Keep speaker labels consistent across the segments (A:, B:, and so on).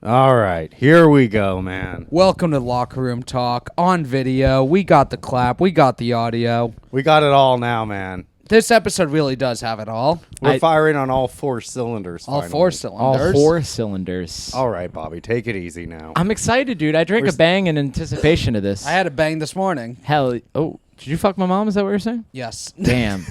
A: All right, here we go, man.
B: Welcome to Locker Room Talk on video. We got the clap. We got the audio.
A: We got it all now, man.
B: This episode really does have it all.
A: We're firing on all four cylinders.
B: All
A: finally.
B: 4 cylinders.
C: All 4 cylinders.
A: All right, Bobby, take it easy now.
C: I'm excited, dude. I drank a bang in anticipation of this.
B: I had a bang this morning.
C: Hell, oh, did you fuck my mom? Is that what you're saying?
B: Yes.
C: Damn.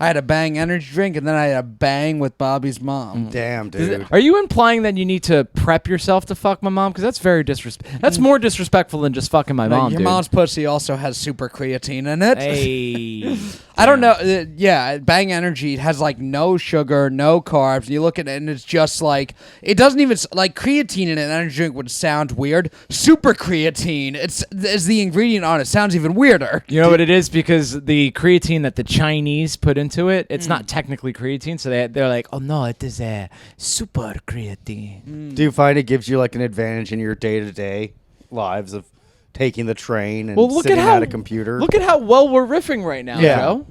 B: I had a bang energy drink, and then I had a bang with Bobby's mom.
A: Damn, dude.
C: Are you implying that you need to prep yourself to fuck my mom? Because that's very disrespectful. That's more disrespectful than just fucking my mom,
B: Your
C: dude.
B: mom's pussy also has super creatine in it.
C: Hey.
B: I don't know. Yeah, Bang Energy has like no sugar, no carbs. You look at it and it's just like, it doesn't even, like creatine in an energy drink would sound weird. Super creatine, is the ingredient on it. Sounds even weirder.
C: You know what it is? Because the creatine that the Chinese put into it, it's not technically creatine. So they're like, oh no, it is a super creatine.
A: Do you find it gives you like an advantage in your day-to-day lives of taking the train and
C: Look
A: sitting
C: at how,
A: at a computer?
C: Look at how well we're riffing right now, Joe.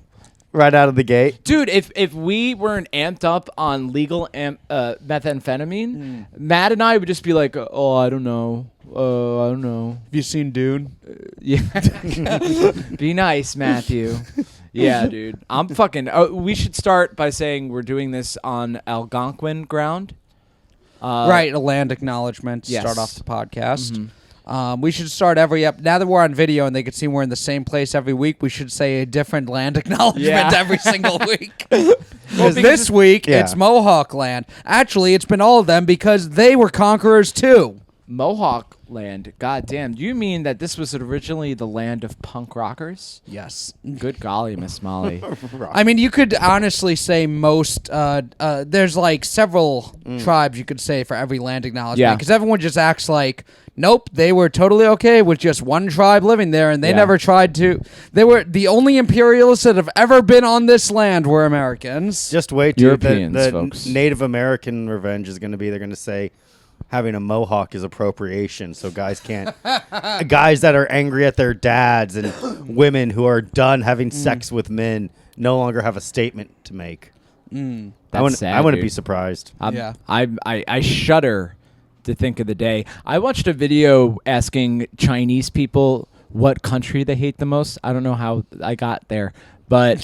A: Right out of the gate.
C: Dude, if we weren't amped up on legal methamphetamine, Matt and I would just be like, oh, I don't know. I don't know.
B: Have you seen Dune?
C: Yeah. Be nice, Matthew. Yeah, dude. I'm fucking... we should start by saying we're doing this on Algonquin ground.
B: Right, a land acknowledgement to
C: Yes.
B: start off the podcast. We should start every now that we're on video and they can see we're in the same place every week, we should say a different land acknowledgement every single week. Because this week, it's Mohawk Land. Actually, it's been all of them because they were conquerors too.
C: Mohawk Land. God damn. Do you mean that this was originally the land of punk rockers?
B: Yes.
C: Good golly, Miss Molly.
B: I mean, you could honestly say most, there's like several tribes you could say for every land acknowledgement. Because everyone just acts like, nope, they were totally okay with just one tribe living there, and they never tried to. They were the only imperialists that have ever been on this land were Americans.
A: Just wait, dude.
C: Europeans,
A: the
C: folks.
A: Native American revenge is going to be, they're going to say, having a mohawk is appropriation, so guys can't. Guys that are angry at their dads and women who are done having sex with men no longer have a statement to make.
C: That's sad,
A: I wouldn't
C: dude.
A: be surprised.
C: I shudder to think of the day. I watched a video asking Chinese people what country they hate the most. I don't know how I got there, but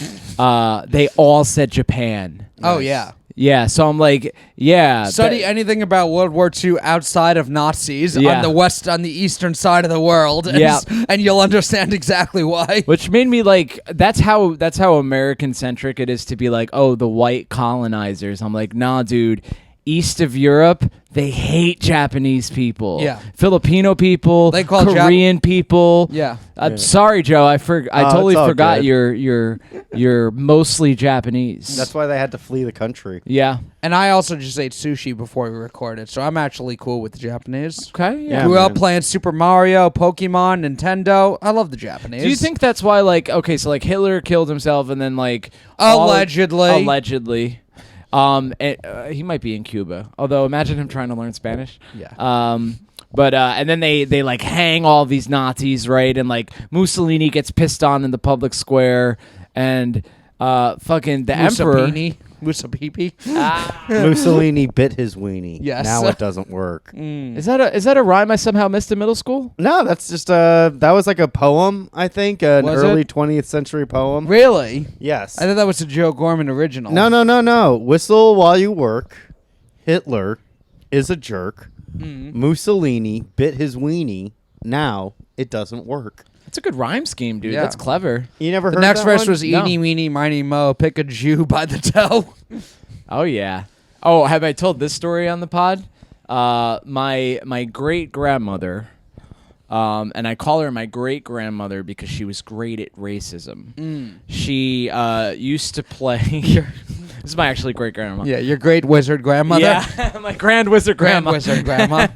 C: they all said Japan.
B: Oh, yeah.
C: Yeah, so I'm like, yeah.
B: Study anything about World War II outside of Nazis on the eastern side of the world, and you'll understand exactly why.
C: Which made me like, that's how American centric it is to be like, oh, the white colonizers. I'm like, nah, dude. East of Europe, they hate Japanese people.
B: Yeah.
C: Filipino people,
B: They call
C: Korean people.
B: Yeah.
C: I'm sorry, Joe. I totally
A: it's all
C: forgot
A: good.
C: you're mostly Japanese.
A: That's why they had to flee the country.
C: Yeah.
B: And I also just ate sushi before we recorded, so I'm actually cool with the Japanese.
C: Okay. Yeah.
B: Grew up
A: man.
B: playing Super Mario, Pokemon, Nintendo. I love the Japanese.
C: Do you think that's why, like, okay, so like Hitler killed himself and then like
B: Allegedly.
C: He might be in Cuba. Although imagine him trying to learn Spanish.
B: Yeah.
C: But and then they like hang all these Nazis, right? And like Mussolini gets pissed on in the public square, and fucking the emperor.
B: Musapipi.
A: Mussolini bit his weenie.
B: Yes.
A: Now it doesn't work.
C: Is that a rhyme I somehow missed in middle school?
A: No, that's just that was like a poem, I think, an
B: Was
A: early
B: it?
A: 20th century poem.
B: Really?
A: Yes.
B: I thought that was a Joe Gorman original.
A: No. Whistle while you work. Hitler is a jerk. Mussolini bit his weenie. Now it doesn't work.
C: It's a good rhyme scheme, dude.
B: Yeah.
C: That's clever.
A: You never
B: The
A: heard
B: next
A: that
B: verse
A: one?
B: was Eeny, Meeny, Miny, Mo, pick a Jew by the toe.
C: Oh yeah. Oh, have I told this story on the pod? My great grandmother, and I call her my great grandmother because she was great at racism. She used to play. This is my actually great grandma.
B: Yeah, your great wizard grandmother.
C: Yeah, my grand wizard
B: Grand
C: grandma.
B: wizard grandma.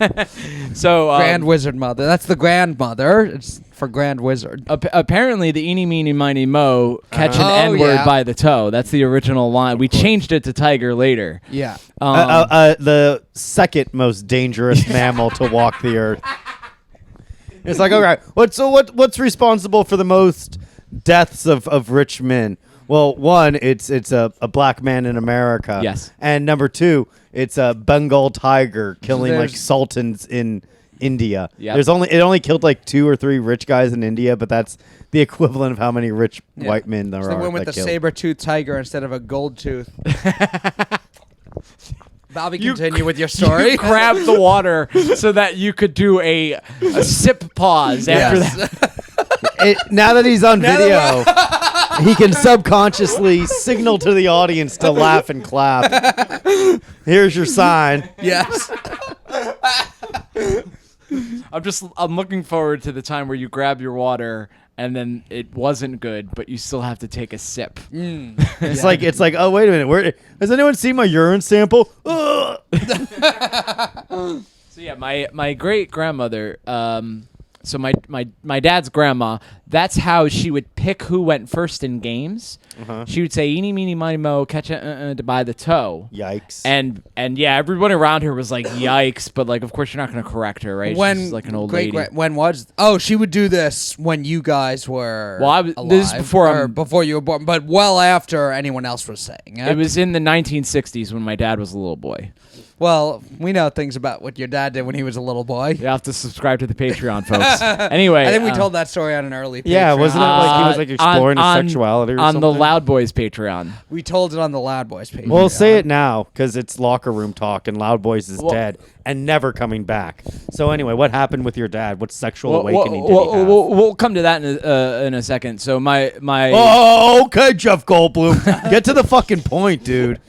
C: So
B: Grand wizard mother. That's the grandmother. It's for grand wizard.
C: apparently the eeny meeny miny mo catch an
B: Oh,
C: N-word
B: yeah.
C: by the toe. That's the original line. We changed it to tiger later.
B: Yeah.
A: The second most dangerous mammal to walk the earth. It's like, okay, what's responsible for the most deaths of rich men? Well, one, it's a black man in America.
C: Yes.
A: And number two, it's a Bengal tiger killing like
B: There's-
A: sultans in India.
C: Yep.
A: It only killed like 2 or 3 rich guys in India, but that's the equivalent of how many rich white men there
B: So
A: are.
B: they went with
A: that
B: the
A: killed.
B: saber-toothed tiger instead of a gold tooth. Bobby, continue with your story.
C: You grabbed the water so that you could do a sip pause after that.
A: Now that he's on video, he can subconsciously signal to the audience to laugh and clap. Here's your sign.
B: Yes.
C: I'm looking forward to the time where you grab your water and then it wasn't good, but you still have to take a sip.
A: It's like, oh wait a minute, where has anyone seen my urine sample? Ugh.
C: So yeah, my great grandmother, so my dad's grandma, that's how she would pick who went first in games. She would say eeny meeny miny mo, catch it by the toe.
A: Yikes.
C: And yeah, everyone around her was like yikes, but like of course you're not going to correct her, right? She's like an old lady.
B: She would do this when you guys were
C: Well,
B: alive,
C: this is
B: before you were born, but well after anyone else was saying it.
C: It was in the 1960s when my dad was a little boy.
B: Well, we know things about what your dad did when he was a little boy.
C: You have to subscribe to the Patreon, folks. Anyway,
B: I think we told that story on an early Patreon.
A: Yeah, wasn't it like he was like exploring his sexuality or
C: on
A: something?
C: the Loud Boys Patreon?
B: We told it on the Loud Boys Patreon.
A: Well, say it now, because it's locker room talk, and Loud Boys is dead and never coming back. So anyway, what happened with your dad? What sexual awakening did he have?
C: We'll come to that in a second. So my
A: Oh, okay, Jeff Goldblum. Get to the fucking point, dude.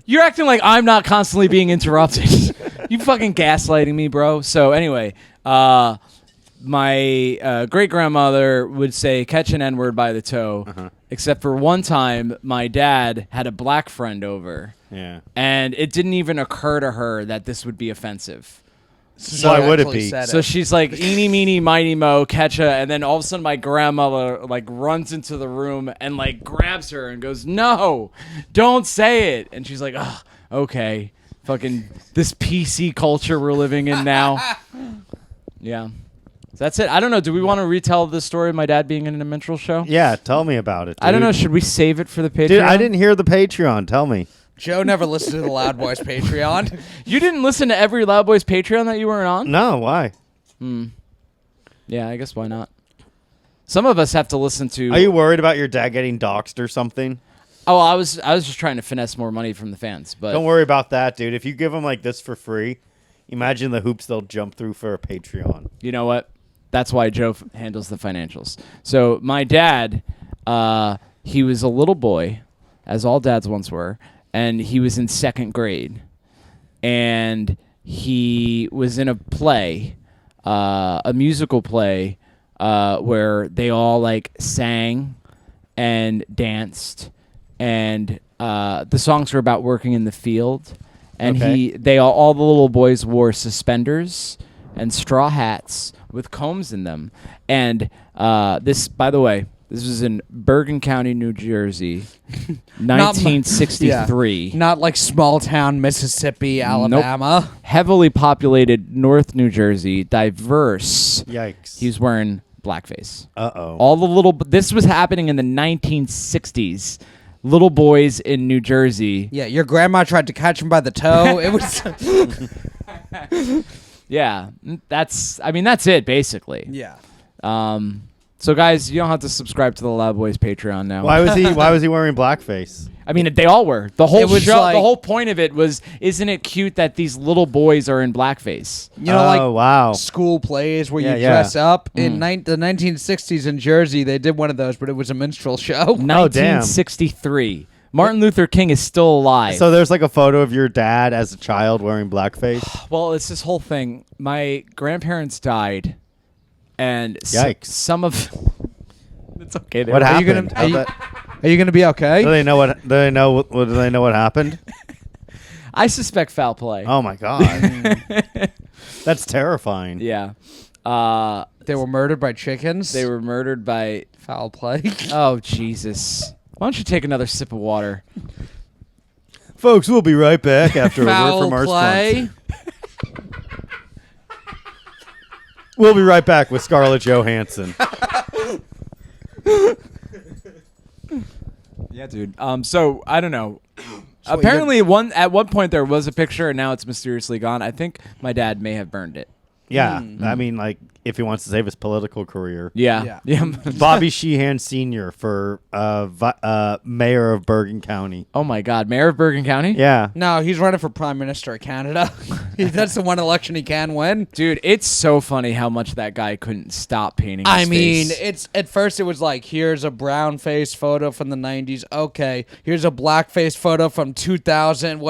C: You're acting like I'm not constantly being interrupted. You fucking gaslighting me, bro. So anyway, my great grandmother would say catch an N-word by the toe, except for one time my dad had a black friend over.
A: Yeah.
C: And it didn't even occur to her that this would be offensive.
A: So why would it be?
C: So she's like, eeny, meeny, miny, mo, catch her. And then all of a sudden my grandmother like runs into the room and like grabs her and goes, no, don't say it. And she's like, oh, okay. Fucking this PC culture we're living in now. Yeah. So that's it. I don't know. Do we want to retell the story of my dad being in a minstrel show?
A: Yeah, tell me about it, dude.
C: I don't know. Should we save it for the Patreon?
A: Dude, I didn't hear the Patreon. Tell me.
B: Joe never listened to the Loud Boys Patreon.
C: You didn't listen to every Loud Boys Patreon that you weren't on?
A: No, why?
C: Yeah, I guess why not? Some of us have to listen to...
A: Are you worried about your dad getting doxxed or something?
C: Oh, I was just trying to finesse more money from the fans, but...
A: Don't worry about that, dude. If you give them like this for free, imagine the hoops they'll jump through for a Patreon.
C: You know what? That's why Joe handles the financials. So my dad, he was a little boy, as all dads once were, and he was in 2nd grade. And he was in a play, a musical play, where they all like sang and danced, and the songs were about working in the field. And all the little boys wore suspenders and straw hats with combs in them. And this, by the way, this was in Bergen County, New Jersey, 1963.
B: Not like small town Mississippi, Alabama.
C: Nope. Heavily populated North New Jersey, diverse.
A: Yikes.
C: He was wearing blackface.
A: Uh-oh.
C: All the this was happening in the 1960s. Little boys in New Jersey.
B: Yeah, your grandma tried to catch him by the toe. It was...
C: Yeah, that's it, basically.
B: Yeah.
C: So guys, you don't have to subscribe to the Loud Boys Patreon now.
A: Why was he wearing blackface?
C: I mean, they all were. The whole show,
B: like,
C: the whole point of it was, isn't it cute that these little boys are in blackface?
B: You know,
A: wow.
B: School plays where you
A: Yeah.
B: dress up. In the 1960s in Jersey, they did one of those, but it was a minstrel show.
C: 1963. Martin Luther King is still alive.
A: So there's like a photo of your dad as a child wearing blackface?
C: Well, it's this whole thing. My grandparents died, and
A: Yikes.
C: some of... It's okay.
A: What happened?
B: Are you gonna be okay?
A: Do they know what happened?
C: I suspect foul play.
A: Oh my god. That's terrifying.
C: Yeah.
B: They were murdered by chickens.
C: They were murdered by...
B: foul play.
C: Oh, Jesus. Why don't you take another sip of water?
A: Folks, we'll be right back after a word
B: Foul
A: from our
B: play.
A: sponsor. We'll be right back with Scarlett Johansson.
C: dude. So I don't know. Apparently, at one point there was a picture, and now it's mysteriously gone. I think my dad may have burned it.
A: Yeah, I mean, like, if he wants to save his political career.
C: Yeah.
A: Bobby Sheehan Sr. for mayor of Bergen County.
C: Oh my God, mayor of Bergen County?
A: Yeah.
B: No, he's running for prime minister of Canada. That's the one election he can win.
C: Dude, it's so funny how much that guy couldn't stop painting his
B: I mean,
C: face.
B: it's at first it was like, here's a brown face photo from the 90s. Okay, here's a blackface photo from 2000.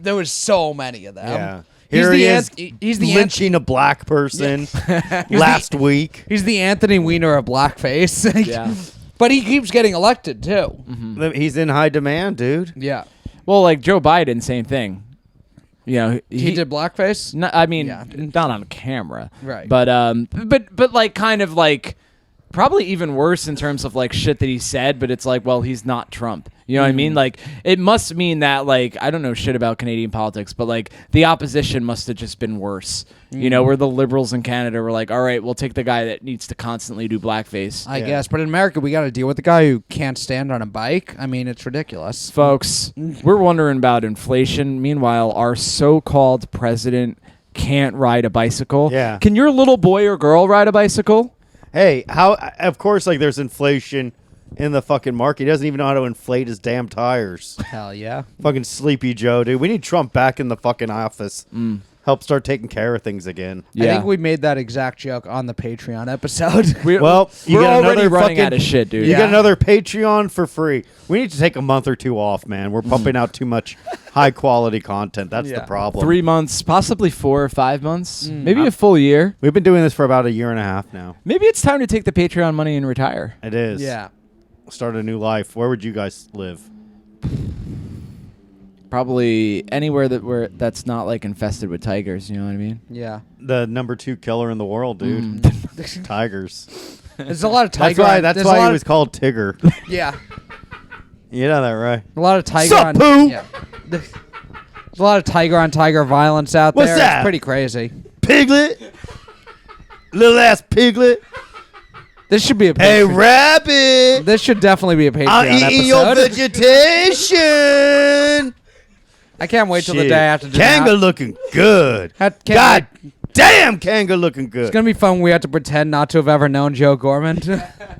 B: There was so many of them.
A: Yeah.
B: He's
A: Here
B: the
A: he is
B: he's the
A: lynching a black person last week.
B: He's the Anthony Weiner of blackface.
C: Yeah.
B: But he keeps getting elected too.
A: He's in high demand, dude.
B: Yeah.
C: Well, like Joe Biden, same thing. You know,
B: He did blackface?
C: No, I mean,
B: Yeah.
C: not on camera,
B: Right.
C: But like kind of like probably even worse in terms of like shit that he said. But it's like, well, he's not Trump. You know what I mean? Like, it must mean that like I don't know shit about Canadian politics, but like the opposition must have just been worse. You know, where the liberals in Canada were like, all right, we'll take the guy that needs to constantly do blackface.
B: I guess. But in America, we got to deal with the guy who can't stand on a bike. I mean, it's ridiculous.
C: Folks, we're wondering about inflation. Meanwhile, our so-called president can't ride a bicycle.
A: Yeah.
C: Can your little boy or girl ride a bicycle?
A: Hey, how? Of course, like there's inflation in the fucking market. He doesn't even know how to inflate his damn tires.
B: Hell yeah.
A: Fucking Sleepy Joe, dude. We need Trump back in the fucking office. Help start taking care of things again.
B: I think we made that exact joke on the Patreon episode.
A: Well, you
C: we're
A: get
C: already
A: another
C: running
A: fucking,
C: out of shit, dude.
A: You get another Patreon for free. We need to take a month or two off, man. We're pumping out too much high quality content. That's the problem.
C: 3 months, possibly 4 or 5 months, maybe a full year.
A: We've been doing this for about a year and a half now.
C: Maybe it's time to take the Patreon money and retire.
A: It is.
B: Yeah.
A: Start a new life. Where would you guys live?
C: Probably anywhere that's not like infested with tigers. You know what I mean?
B: Yeah.
A: The number 2 killer in the world, dude. Tigers.
B: There's a lot of
A: That's
B: tiger.
A: why. That's why he was called Tigger.
B: Yeah.
A: You know that, right?
B: A lot of tiger
A: Sup,
B: on.
A: Pooh?
B: Yeah. There's a lot of tiger on tiger violence out
A: What's
B: there.
A: that?
B: It's pretty crazy.
A: Piglet. Little ass piglet.
B: This should be a
A: Hey,
B: Patreon.
A: rabbit.
B: This should definitely be a Patreon
A: I'm eating your
B: episode.
A: vegetation.
B: I can't wait till the
A: Shit.
B: day after.
A: Kanga looking good.
B: Can't
A: God damn, Kanga looking good.
B: It's gonna be fun. We have to pretend not to have ever known Joe Gorman.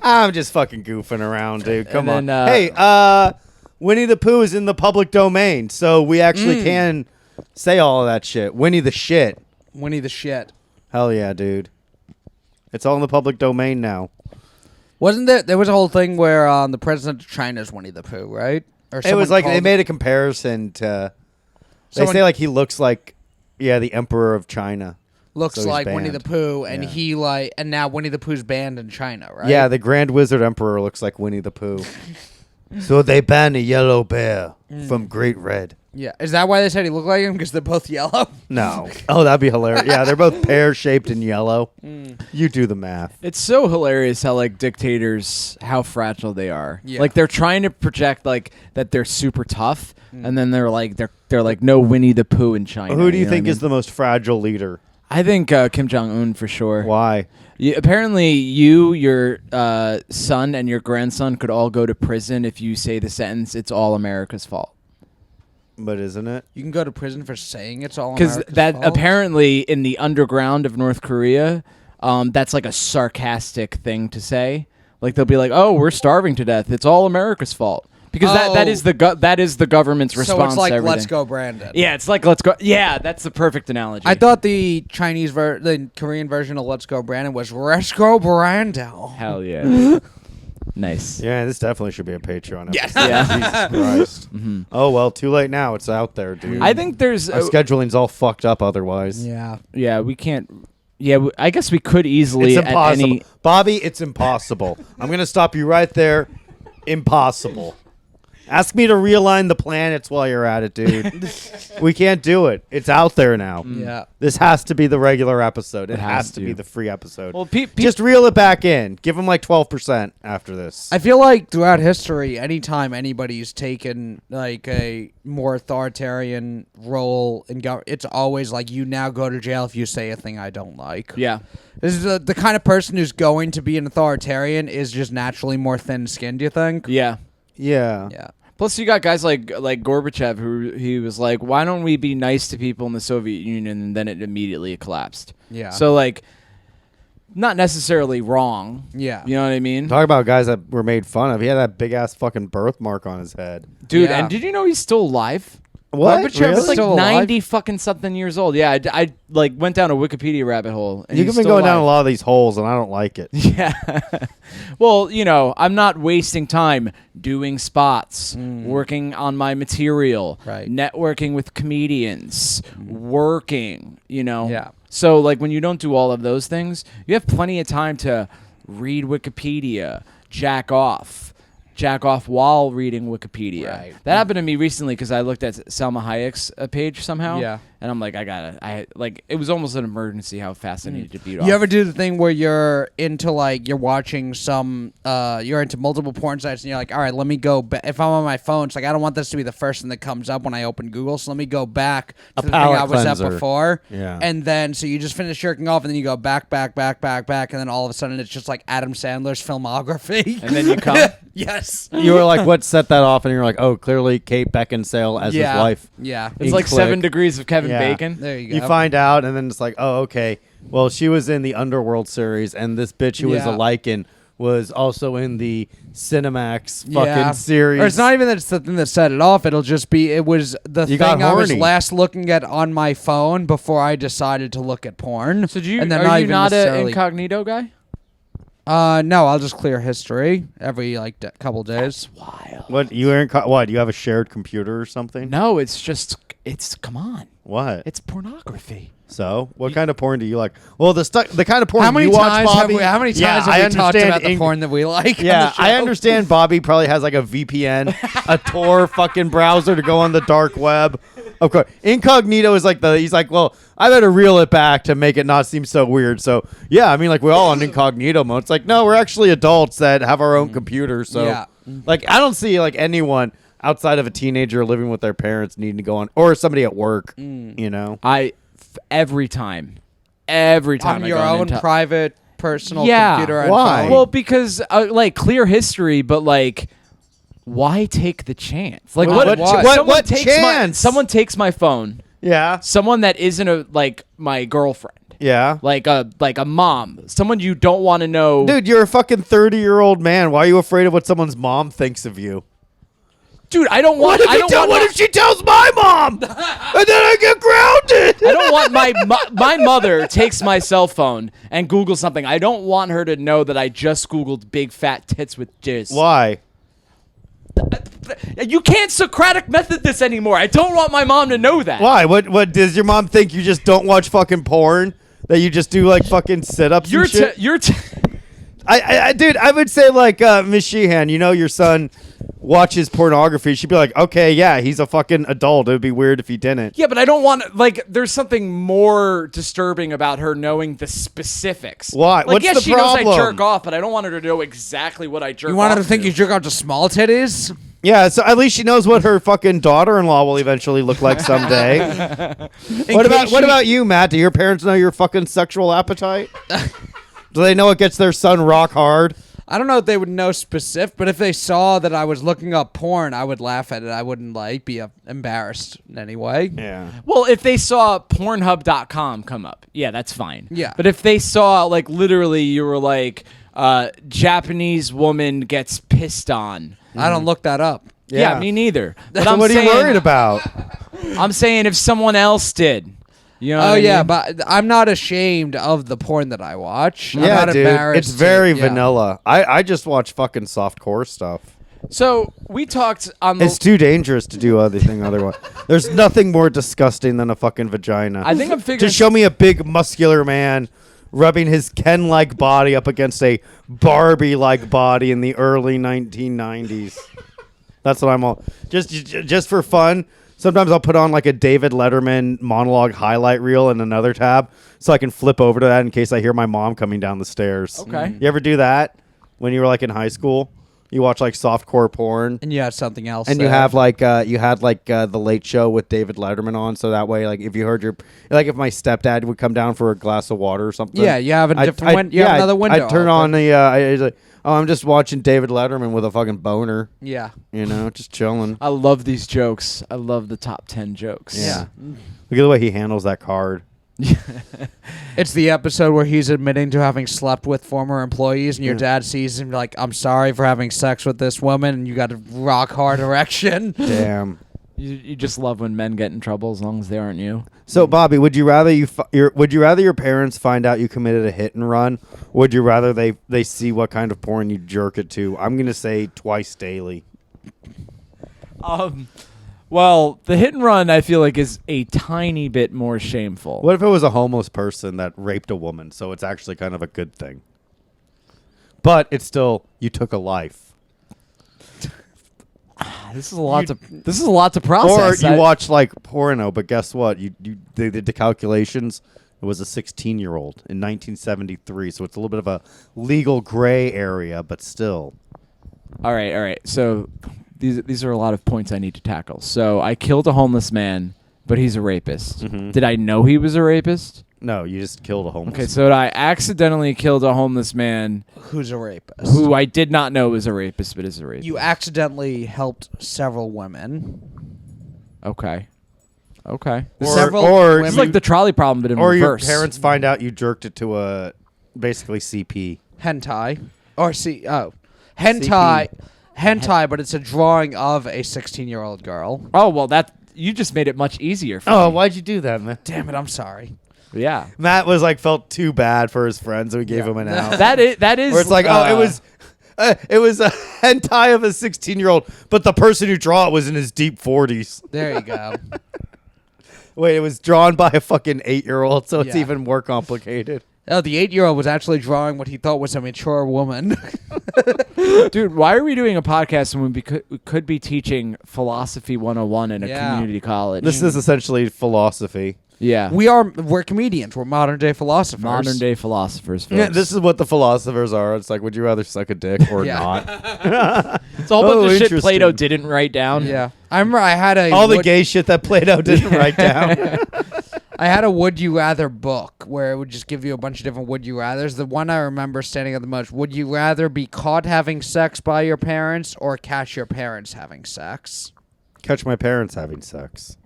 A: I'm just fucking goofing around, dude. Come on.
C: then,
A: Hey, Winnie the Pooh is in the public domain, so we actually can say all of that shit. Winnie the shit.
B: Winnie the shit.
A: Hell yeah, dude. It's all in the public domain now.
B: Wasn't there was a whole thing where the president of China's Winnie the Pooh, right? Or
A: It was
B: someone
A: like they
B: called-
A: made a comparison to. They
B: Someone-
A: say like he looks like, the emperor of China.
B: looks
A: so he's
B: like Winnie the
A: banned.
B: Pooh, and
A: Yeah.
B: and now Winnie the Pooh's banned in China, right?
A: Yeah, the Grand Wizard Emperor looks like Winnie the Pooh. So they banned a yellow bear from Great Red.
B: Yeah. Is that why they said he looked like him? Because they're both yellow.
A: No. Oh, that'd be hilarious. Yeah, they're both pear-shaped and yellow. You do the math.
C: It's so hilarious how like dictators, how fragile they are.
B: Yeah.
C: Like they're trying to project like that they're super tough, and then they're like no Winnie the Pooh in China.
A: Who do you
C: know
A: think
C: what I
A: is the most fragile leader?
C: I think Kim Jong-un for sure.
A: Why?
C: Apparently, your son, and your grandson could all go to prison if you say the sentence, "It's all America's fault."
A: But isn't it?
B: You can go to prison for saying it's all
C: Because
B: America's
C: that
B: fault?
C: apparently in the underground of North Korea, that's like a sarcastic thing to say. Like they'll be like, "Oh, we're starving to death. It's all America's fault." Because that is the government's response.
B: So it's like
C: to everything.
B: Let's Go Brandon.
C: Yeah, it's like Let's Go. Yeah, that's the perfect analogy.
B: I thought the the Korean version of Let's Go Brandon was Let's Go Brando.
C: Hell yeah. Nice.
A: Yeah, this definitely should be a Patreon episode.
B: Yes.
C: Yeah.
A: Jesus Christ. Oh, well, too late now. It's out there, dude.
C: I think there's
A: Our scheduling's all fucked up otherwise.
B: Yeah.
C: yeah, we can't. Yeah, I guess we could easily
A: It's
C: at
A: impossible.
C: any.
A: Bobby, it's impossible. I'm going to stop you right there. Impossible. Ask me to realign the planets while you're at it, dude. We can't do it. It's out there now.
B: Yeah.
A: This has to be the regular episode. It
C: has
A: has to
C: to.
A: be the free episode.
C: Well,
A: just reel it back in. Give them like 12% after this.
B: I feel like throughout history, anytime anybody's taken like a more authoritarian role in government, it's always like you now go to jail if you say a thing I don't like.
C: Yeah.
B: This is the kind of person who's going to be an authoritarian is just naturally more thin-skinned, you think?
C: Yeah.
A: Yeah.
B: Yeah.
C: Plus, you got guys like Gorbachev, who he was like, "Why don't we be nice to people in the Soviet Union?" And then it immediately collapsed.
B: Yeah.
C: So like, not necessarily wrong.
B: Yeah.
C: You know what I mean,
A: Talk about guys that were made fun of. He had that big ass fucking birthmark on his head.
C: dude?
B: Yeah.
C: And did you know he's still alive?
A: What?
C: Gorbachev
A: Really?
C: is like
B: Still alive?
C: 90 fucking something years old. Yeah, I like went down a Wikipedia rabbit hole. And
A: You've
C: he's
A: been
C: still
A: going down a
C: alive.
A: lot of these holes, and I don't like it.
C: Yeah. Well, you know, I'm not wasting time doing spots, working on my material,
B: Right.
C: networking with comedians, working, you know.
B: Yeah.
C: So, like, when you don't do all of those things, you have plenty of time to read Wikipedia, jack off while reading Wikipedia.
B: Right.
C: That happened to me recently because I looked at Salma Hayek's page somehow.
B: Yeah.
C: And I'm like, it was almost an emergency how fast I needed to beat off.
B: You ever do the thing where you're into like you're watching you're into multiple porn sites and you're like, all right, let me go back. If I'm on my phone, it's like I don't want this to be the first thing that comes up when I open Google, so let me go back to the thing
A: palate
B: I was
A: cleanser.
B: at before.
A: Yeah.
B: And then so you just finish jerking off and then you go back, and then all of a sudden it's just like Adam Sandler's filmography.
C: And then you come.
B: Yes.
A: You were like, what set that off? And you're like, oh, clearly Kate Beckinsale as his wife.
B: Yeah.
C: It's like
A: Hinchcliffe.
C: 7 degrees of Kevin
A: Yeah.
C: Bacon.
B: There you go.
A: You find out, and then it's like, oh, okay. Well, she was in the Underworld series, and this bitch who was a
B: Yeah.
A: Lycan was also in the Cinemax fucking series.
B: Or it's not even that it's the thing that set it off. It'll just be it was the
A: You got
B: thing I was
A: horny.
B: last looking at on my phone before I decided to look at porn.
C: So do you?
B: And then
C: Are you
B: even
C: not an
B: necessarily-
C: incognito guy?
B: No, I'll just clear history every couple days.
C: Wild.
A: What you are? What you have a shared computer or something?
C: No, it's come on.
A: What?
C: It's pornography.
A: So, what kind of porn do you like? Well, the kind of porn
B: How many
A: you watch,
B: times
A: Bobby.
B: how many times
A: I
B: have we talked
A: understand
B: about the porn that we like? on
A: Yeah,
B: the show?
A: I understand. Bobby probably has like a VPN, a Tor fucking browser to go on the dark web. Of course, incognito is like he's like, well, I better reel it back to make it not seem so weird. So yeah, I mean, like we're all on incognito mode. It's like, no, we're actually adults that have our own computers. So
B: Yeah.
A: like, I don't see like anyone outside of a teenager living with their parents needing to go on, or somebody at work. You know,
C: Every time
B: on
C: I
B: your
C: go
B: own
C: into-
B: private personal
C: Yeah.
B: computer. And
A: Why?
B: phone.
C: Well, because like clear history, but like, why take the chance? Like,
B: What-
C: someone
A: what
C: takes
A: chance?
C: someone takes my phone.
A: yeah,
C: Someone that isn't my girlfriend.
A: yeah.
C: Like a mom, someone you don't want to know.
A: Dude, you're a fucking 30-year-old man. Why are you afraid of what someone's mom thinks of you?
C: Dude, I don't want.
A: What if she tells my mom? And then I get grounded.
C: I don't want my mother takes my cell phone and Googles something. I don't want her to know that I just Googled big fat tits with jizz.
A: Why?
C: You can't Socratic method this anymore. I don't want my mom to know that.
A: Why? What does your mom think? You just don't watch fucking porn? That you just do like fucking sit-ups
C: You're
A: and shit? Dude, I would say like Miss Sheehan, you know, your son watches pornography. She'd be like, okay, yeah, he's a fucking adult. It would be weird if he didn't.
C: Yeah, but I don't want there's something more disturbing about her knowing the specifics.
A: Why?
C: Like,
A: What's
C: yes,
A: the
C: she knows I
A: problem?
C: jerk off, but I don't want her to know exactly what I jerk off.
B: you wanted to think
C: to.
B: you jerk out to small titties?
A: Yeah, so at least she knows what her fucking daughter-in-law will eventually look like someday. What about you, Matt? Do your parents know your fucking sexual appetite? Do they know it gets their son rock hard?
B: I don't know if they would know specific, but if they saw that I was looking up porn, I would laugh at it. I wouldn't be embarrassed in any way.
A: Yeah.
C: Well, if they saw Pornhub.com come up, yeah, that's fine.
B: Yeah.
C: But if they saw like literally you were like Japanese woman gets pissed on.
B: I don't look that up.
C: Yeah, me neither. But
A: So
C: I'm
A: what are you
C: saying-
A: worried about?
C: I'm saying if someone else did. You know
B: Oh
C: what I
B: yeah,
C: mean?
B: but I'm not ashamed of the porn that I watch. I'm
A: Yeah,
B: not
A: dude.
B: embarrassed.
A: It's very
B: yeah.
A: vanilla. I just watch fucking softcore stuff.
C: So we talked on the.
A: It's too dangerous to do anything otherwise. There's nothing more disgusting than a fucking vagina.
C: I think I'm figuring.
A: To show me a big muscular man rubbing his Ken-like body up against a Barbie-like body in the early 1990s. That's what I'm all just for fun. Sometimes I'll put on like a David Letterman monologue highlight reel in another tab so I can flip over to that in case I hear my mom coming down the stairs.
C: Okay.
A: You ever do that when you were like in high school? You watch like softcore porn.
B: And you had something else.
A: And
B: there.
A: you have like the Late Show with David Letterman on, so that way, like, if you heard if my stepdad would come down for a glass of water or something,
B: Yeah, you have a different you have another window.
A: I'd turn on the I'd like, oh, I'm just watching David Letterman with a fucking boner.
B: Yeah,
A: just chilling.
C: I love these jokes. I love the top 10 jokes.
A: Yeah. Look at the way he handles that card.
B: It's the episode where he's admitting to having slept with former employees, and your dad sees him like, "I'm sorry for having sex with this woman," and you got a rock hard erection.
A: Damn.
C: You just love when men get in trouble as long as they aren't you.
A: So, Bobby, would you rather your parents find out you committed a hit and run? Or would you rather they see what kind of porn you jerk it to? I'm gonna say twice daily.
C: Well, the hit and run I feel like is a tiny bit more shameful.
A: What if it was a homeless person that raped a woman? So it's actually kind of a good thing. But it's still, you took a life.
C: This is a lot to process.
A: Or you watch like porno, but guess what? They did the calculations. It was a 16-year-old in 1973, so it's a little bit of a legal gray area, but still.
C: All right. So these are a lot of points I need to tackle. So I killed a homeless man, but he's a rapist.
A: Mm-hmm.
C: Did I know he was a rapist?
A: No, you just killed a homeless man.
C: Okay, so I accidentally killed a homeless man
B: Who's a rapist?
C: who I did not know was a rapist, but is a rapist.
B: You accidentally helped several women.
C: Okay.
B: Several
A: or
B: women.
C: It's like the trolley problem, but in
A: or
C: reverse.
A: your parents find out you jerked it to a basically CP.
B: hentai. Hentai, but it's a drawing of a 16-year-old girl.
C: Oh, well, you just made it much easier for
A: Oh,
C: me.
A: why'd you do that, man?
B: Damn it, I'm sorry.
C: Yeah.
A: Matt felt too bad for his friends, so he gave him an out.
C: That is.
A: Where it's like, it was a hentai of a 16-year-old, but the person who drew it was in his deep 40s.
B: There you go.
A: Wait, it was drawn by a fucking 8-year-old, so it's
B: Yeah.
A: even more complicated.
B: Oh, the 8-year-old was actually drawing what he thought was a mature woman.
C: Dude, why are we doing a podcast when we could be teaching philosophy 101 in a community college?
A: This is essentially philosophy.
C: Yeah.
B: We're comedians. We're modern day philosophers.
C: Modern day philosophers, folks.
A: Yeah, this is what the philosophers are. It's like, would you rather suck a dick or
B: Yeah.
A: not?
C: It's a whole bunch of shit
A: interesting.
C: Plato didn't write down.
B: Yeah. I remember I had
A: All the gay shit that Plato didn't write down.
B: I had a would you rather book where it would just give you a bunch of different would you rathers. The one I remember standing out the most: would you rather be caught having sex by your parents or catch your parents having sex?
A: Catch my parents having sex.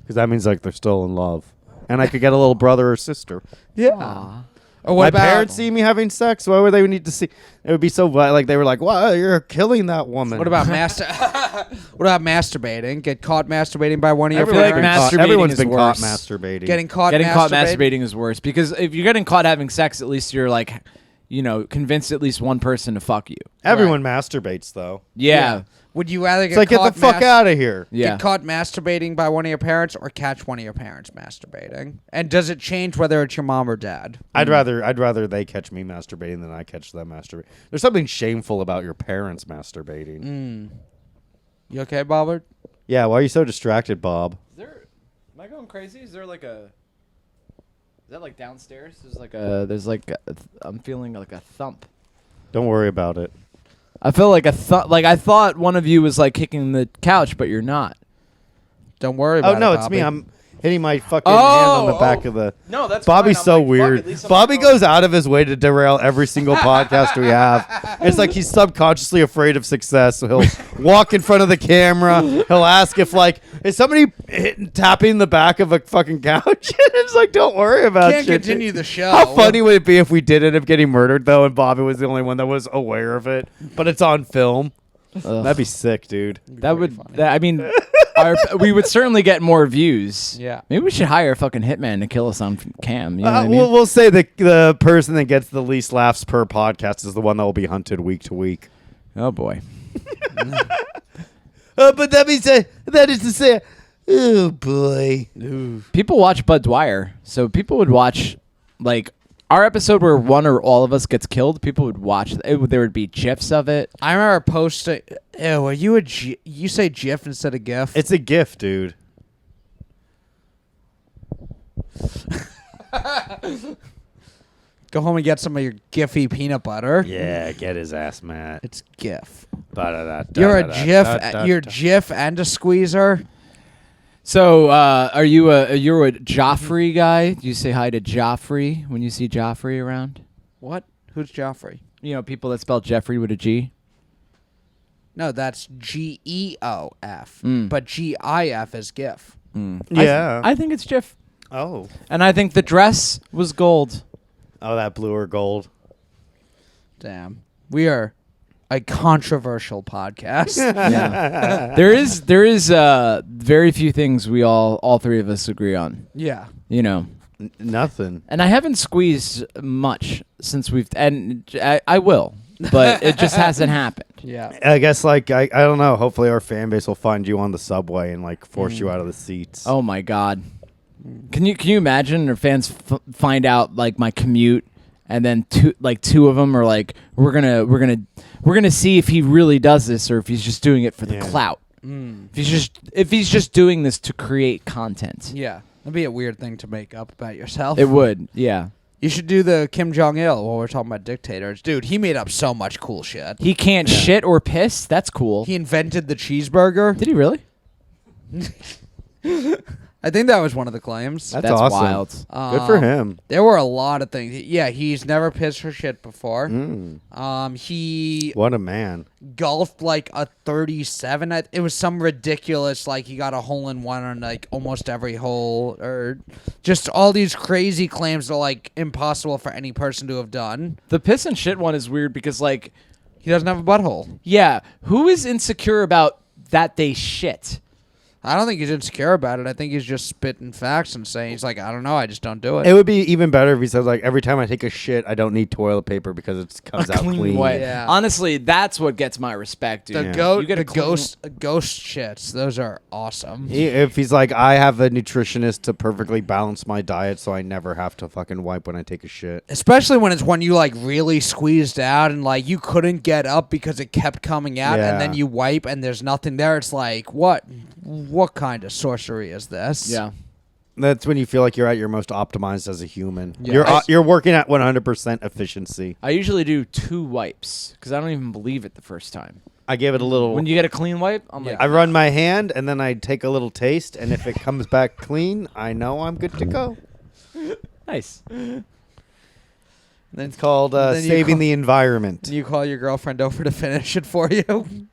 A: Because that means like they're still in love. And I could get a little brother or sister.
C: Yeah.
B: Or what
A: My
B: about
A: parents see me having sex? Why would they need to see? It would be so like they were like, "Wow, you're killing that woman."
B: What about What about masturbating? Get caught masturbating by one of your
C: Everyone's
B: parents?
C: been masturbating
A: Everyone's
C: is
A: been caught
C: worse.
A: masturbating.
B: Getting caught
C: masturbating is worse because if you're getting caught having sex, at least you're like, convinced at least one person to fuck you.
A: Everyone masturbates though.
C: Yeah.
B: Would you rather
A: It's
B: get
A: like, get
B: caught
A: the fuck out of here.
C: Yeah.
B: Get caught masturbating by one of your parents or catch one of your parents masturbating? And does it change whether it's your mom or dad?
A: I'd rather they catch me masturbating than I catch them masturbating. There's something shameful about your parents masturbating.
B: You okay, Bobbert?
A: Yeah, why are you so distracted, Bob?
C: Am I going crazy? Is there like a... Is that like downstairs? I'm feeling like a thump.
A: Don't worry about it.
C: I feel like I thought one of you was like kicking the couch, but you're not.
B: Don't worry about it.
A: Oh no, it's
B: Bobby.
A: me. I'm hitting my fucking hand on the back of the.
C: No, that's
A: Bobby's
C: fine.
A: so
C: I'm like, fuck,
A: weird.
C: at least I'm
A: Bobby
C: not
A: goes out of his way to derail every single podcast we have. It's like he's subconsciously afraid of success. So he'll walk in front of the camera. He'll ask if is somebody tapping the back of a fucking couch? It's like, don't worry about it.
B: Can't continue the show.
A: How funny would it be if we did end up getting murdered though, and Bobby was the only one that was aware of it, but it's on film? That'd be sick, dude.
C: We would certainly get more views.
B: Yeah.
C: Maybe we should hire a fucking hitman to kill us on cam. You know what I mean?
A: We'll say the person that gets the least laughs per podcast is the one that will be hunted week to week.
C: Oh boy.
A: But that is to say, oh boy.
C: People watch Bud Dwyer, so people would watch like our episode where one or all of us gets killed. People would watch. There would be gifs of it.
B: I remember posting. Ew, are you you say GIF instead of GIF?
A: It's a gift, dude.
B: Go home and get some of your Giphy peanut butter.
A: Yeah, get his ass, Matt.
B: It's Gif.
A: You're
B: You're Jif and a squeezer.
C: So, you're a Joffrey guy? Do you say hi to Joffrey when you see Joffrey around?
B: What? Who's Joffrey?
C: You know, people that spell Jeffrey with a G.
B: No, that's Geof.
C: Mm.
B: But GIF is GIF.
C: Mm.
A: Yeah.
C: I think it's Jiff.
A: Oh.
C: And I think the dress was gold.
A: Oh, that blue or gold.
B: Damn. We are a controversial podcast.
C: Yeah. there is very few things we all three of us agree on.
B: Yeah.
C: You know.
A: Nothing.
C: And I haven't squeezed much since I will, but it just hasn't happened.
B: Yeah.
A: I guess I don't know. Hopefully our fan base will find you on the subway and force you out of the seats.
C: Oh my God. Can you imagine our fans find out my commute, and then two of them are like, we're gonna see if he really does this or if he's just doing it for the clout.
B: Mm.
C: If he's just doing this to create content.
B: Yeah. That'd be a weird thing to make up about yourself.
C: It would. Yeah.
B: You should do the Kim Jong-il while we're talking about dictators. Dude, he made up so much cool shit.
C: He can't shit or piss. That's cool.
B: He invented the cheeseburger.
C: Did he really?
B: I think that was one of the claims.
A: That's
C: awesome.
A: wild. Good for him.
B: There were a lot of things. Yeah, he's never pissed or shit before.
A: Mm.
B: He
A: What a man.
B: golfed a 37. It was some ridiculous, he got a hole in one on almost every hole, or just all these crazy claims that are impossible for any person to have done.
C: The piss and shit one is weird because
B: He doesn't have a butthole.
C: yeah, who is insecure about that they shit?
B: I don't think he's insecure about it. I think he's just spitting facts and saying I don't know. I just don't do it.
A: It would be even better if he said every time I take a shit, I don't need toilet paper because it comes out clean.
C: Way.
B: Yeah.
C: Honestly, that's what gets my respect, dude.
B: The
A: Yeah.
B: goat,
C: You get
B: the
C: a clean-
B: ghost shits. Those are awesome.
A: If he's I have a nutritionist to perfectly balance my diet so I never have to fucking wipe when I take a shit.
B: Especially when it's one you really squeezed out and you couldn't get up because it kept coming out, and then
A: Yeah.
B: you wipe and there's nothing there. It's what kind of sorcery is this?
C: Yeah.
A: That's when you feel like you're at your most optimized as a human.
B: Yeah.
A: You're working at 100% efficiency.
C: I usually do 2 wipes because I don't even believe it the first time.
A: I give it a little.
C: When you get a clean wipe, I'm
B: Yeah.
A: I run my hand and then I take a little taste, and if it comes back clean, I know I'm good to go.
C: nice.
B: Then
A: It's called
B: then you
A: saving
B: call-
A: the environment.
B: you call your girlfriend over to finish it for you.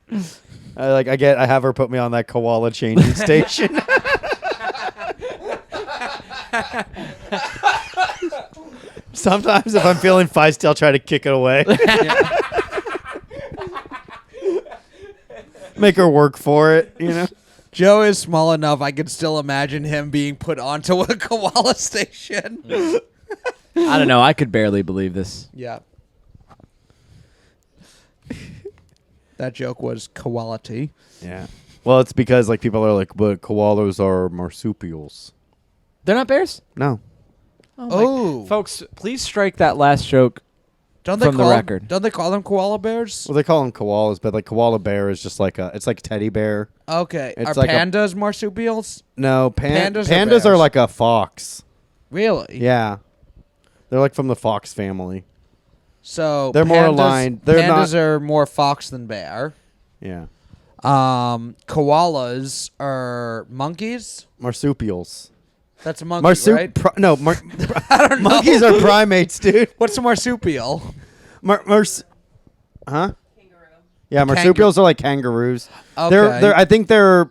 A: I have her put me on that koala changing station. Sometimes if I'm feeling feisty, I'll try to kick it away. Make her work for it,
B: Joe is small enough. I could still imagine him being put onto a koala station.
C: I don't know. I could barely believe this.
B: Yeah. That joke was quality.
A: Yeah. Well, it's because people are but koalas are marsupials.
C: They're not bears?
A: No.
B: Oh.
C: Folks, please strike that last joke
B: Don't
C: from the record.
B: Don't they call them koala bears?
A: Well, they call them koalas, but koala bear is just it's like teddy bear.
B: Okay.
A: It's
B: Are
A: like a-
B: pandas marsupials?
A: No,
B: Pandas are
A: pandas are
B: bears.
A: like a fox.
B: Really?
A: Yeah. They're from the fox family.
B: So
A: They're more aligned. They're
B: pandas
A: not-
B: are more fox than bear.
A: Yeah.
B: Koalas are monkeys.
A: Marsupials.
B: That's a monkey, right?
A: I don't know. Monkeys are primates, dude.
B: What's a marsupial?
A: Huh?
D: Kangaroo.
A: Yeah, marsupials are like kangaroos.
B: Okay.
A: I think they're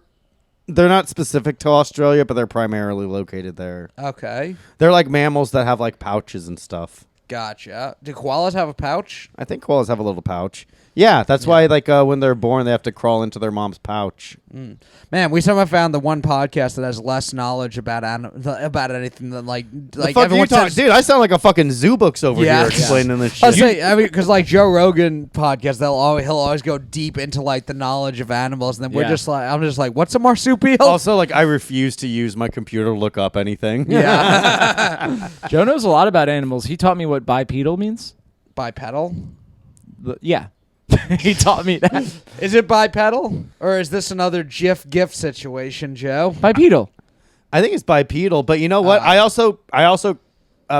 A: not specific to Australia, but they're primarily located there.
B: Okay.
A: They're like mammals that have pouches and stuff.
B: Gotcha. Do koalas have a pouch?
A: I think koalas have a little pouch. Yeah, that's why when they're born, they have to crawl into their mom's pouch.
B: Man, we somehow found the one podcast that has less knowledge about about anything than
A: The fuck are you
B: everyone
A: talking,
B: says.
A: dude? I sound like a fucking zoo books over
B: Yeah.
A: here explaining this
B: I'll
A: shit.
B: say, because Joe Rogan podcast, he'll always go deep into the knowledge of animals, and then we're
C: Yeah.
B: just I'm just what's a marsupial?
A: Also, I refuse to use my computer to look up anything.
B: Yeah.
C: Joe knows a lot about animals. He taught me what bipedal means.
B: Bipedal?
C: Yeah. He taught me that.
B: Is it bipedal, or is this another GIF situation, Joe?
C: Bipedal.
A: I think it's bipedal, but you know what? I also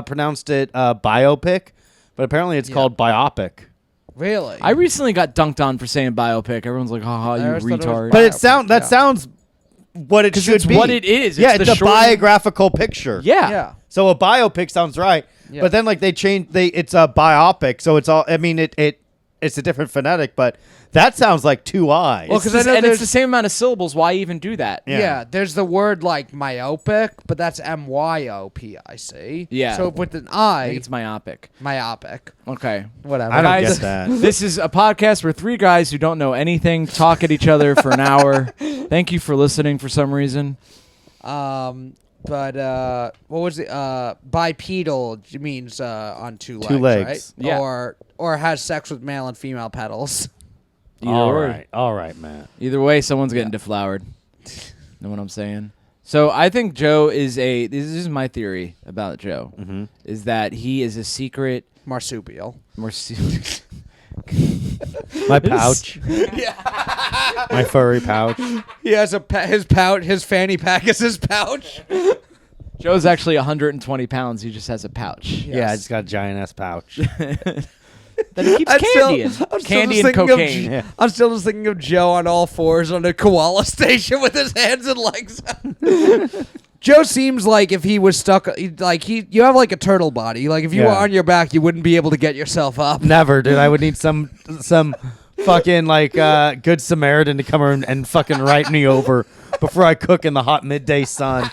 A: pronounced it biopic, but apparently it's called biopic.
B: Really?
C: I recently got dunked on for saying biopic. Everyone's like, haha, you
B: I always thought it was
C: retard.
A: But
B: Biopic,
A: sounds what it should
C: it's
A: be.
C: what it is.
A: Yeah,
C: It's
A: it's
C: the
A: a
C: short-
A: biographical picture.
C: Yeah.
B: Yeah.
A: So a biopic sounds right.
B: Yeah.
A: But then like it's a biopic, so it's all. I mean, it's a different phonetic, but that sounds like two eyes.
B: Well,
C: It's
B: 'cause I
C: just-
B: know
C: and it's
B: there's-
C: the same amount of syllables. Why even do that?
B: Yeah. There's the word like myopic, but that's myopic.
C: Yeah.
B: So with an
C: I think
B: I,
C: it's myopic.
B: myopic.
C: Okay.
B: Whatever.
A: I don't
C: Guys,
A: get that.
C: This is a podcast where three guys who don't know anything talk at each other for an hour. Thank you for listening for some reason.
B: But what was it? Bipedal means on two legs,
A: legs.
B: right?
C: Yeah.
B: Or has sex with male and female pedals.
A: All right, Matt.
C: Either way, someone's getting deflowered. Know what I'm saying? So I think Joe is this is my theory about Joe, is that he is a secret
B: Marsupial.
A: My pouch. My furry pouch.
B: He has his fanny pack is his pouch.
C: Joe's actually 120 pounds. He just has a pouch.
A: Yeah, I just got a giant ass pouch.
C: That he keeps candy in. Candy and cocaine.
A: Yeah.
B: I'm still just thinking of Joe on all fours on a koala station with his hands and legs out. Joe seems like if he was stuck, you have like a turtle body. Like if you were
A: Yeah.
B: on your back, you wouldn't be able to get yourself up.
A: Never, dude. I would need some fucking like good Samaritan to come around and fucking right me over before I cook in the hot midday sun.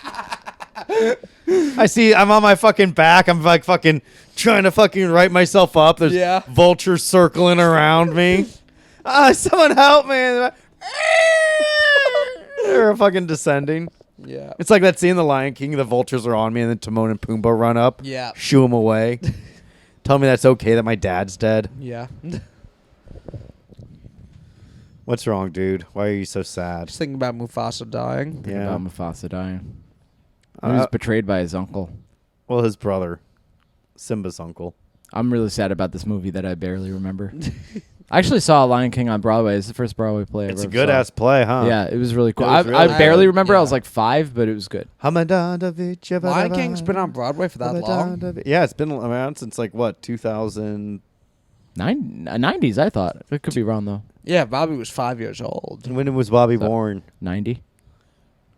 A: I'm on my fucking back. I'm like fucking trying to fucking right myself up. There's vultures circling around me. Someone help me. They're fucking descending.
B: Yeah.
A: It's like that scene in The Lion King. The vultures are on me and then Timon and Pumbaa run up.
B: Yeah.
A: Shoo them away. Tell me that's okay that my dad's dead.
B: Yeah.
A: What's wrong, dude? Why are you so sad?
B: Just thinking about Mufasa dying.
A: Yeah.
C: About Mufasa dying. He was betrayed by his uncle.
A: Well, his brother. Simba's uncle.
C: I'm really sad about this movie that I barely remember. I actually saw Lion King on Broadway. It's the first Broadway play
A: It's
C: I
A: a
C: ever
A: good
C: saw.
A: ass play, huh?
C: Yeah, it was really cool.
A: It was really
C: I barely
B: good.
C: remember. I was
B: Yeah.
C: like 5, but it was good.
B: Lion King's been on Broadway for that long.
A: Yeah, it's been around since like what, 2000?
C: 90s, I thought. It could be wrong though.
B: Yeah, Bobby was 5 years old.
A: When was Bobby born?
C: 90.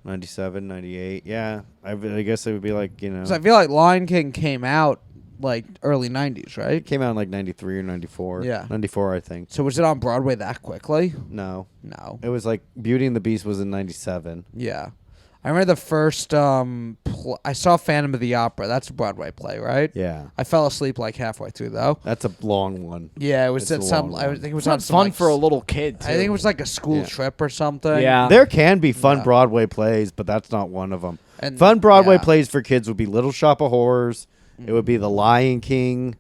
A: 97, 98. Yeah, I guess it would be like, you know.
B: 'Cause I feel like Lion King came out like early 90s, right?
A: It came out in like 93 or 94.
B: Yeah.
A: 94, I think.
B: So was it on Broadway that quickly?
A: No.
B: No.
A: It was like Beauty and the Beast was in 97.
B: Yeah. I remember the first I saw Phantom of the Opera. That's a Broadway play, right?
A: Yeah.
B: I fell asleep like halfway through though.
A: That's a long one.
B: Yeah, it was
A: It's a
B: at some
A: long
B: I
A: one.
B: think it was
C: It's not
B: on some,
C: fun
B: like,
C: for a little kid, too.
B: I think it was like a school
A: Yeah.
B: trip or something.
C: Yeah.
A: There can be fun
B: Yeah.
A: Broadway plays, but that's not one of them.
B: And
A: Fun Broadway
B: yeah.
A: plays for kids would be Little Shop of Horrors. It would be The Lion King.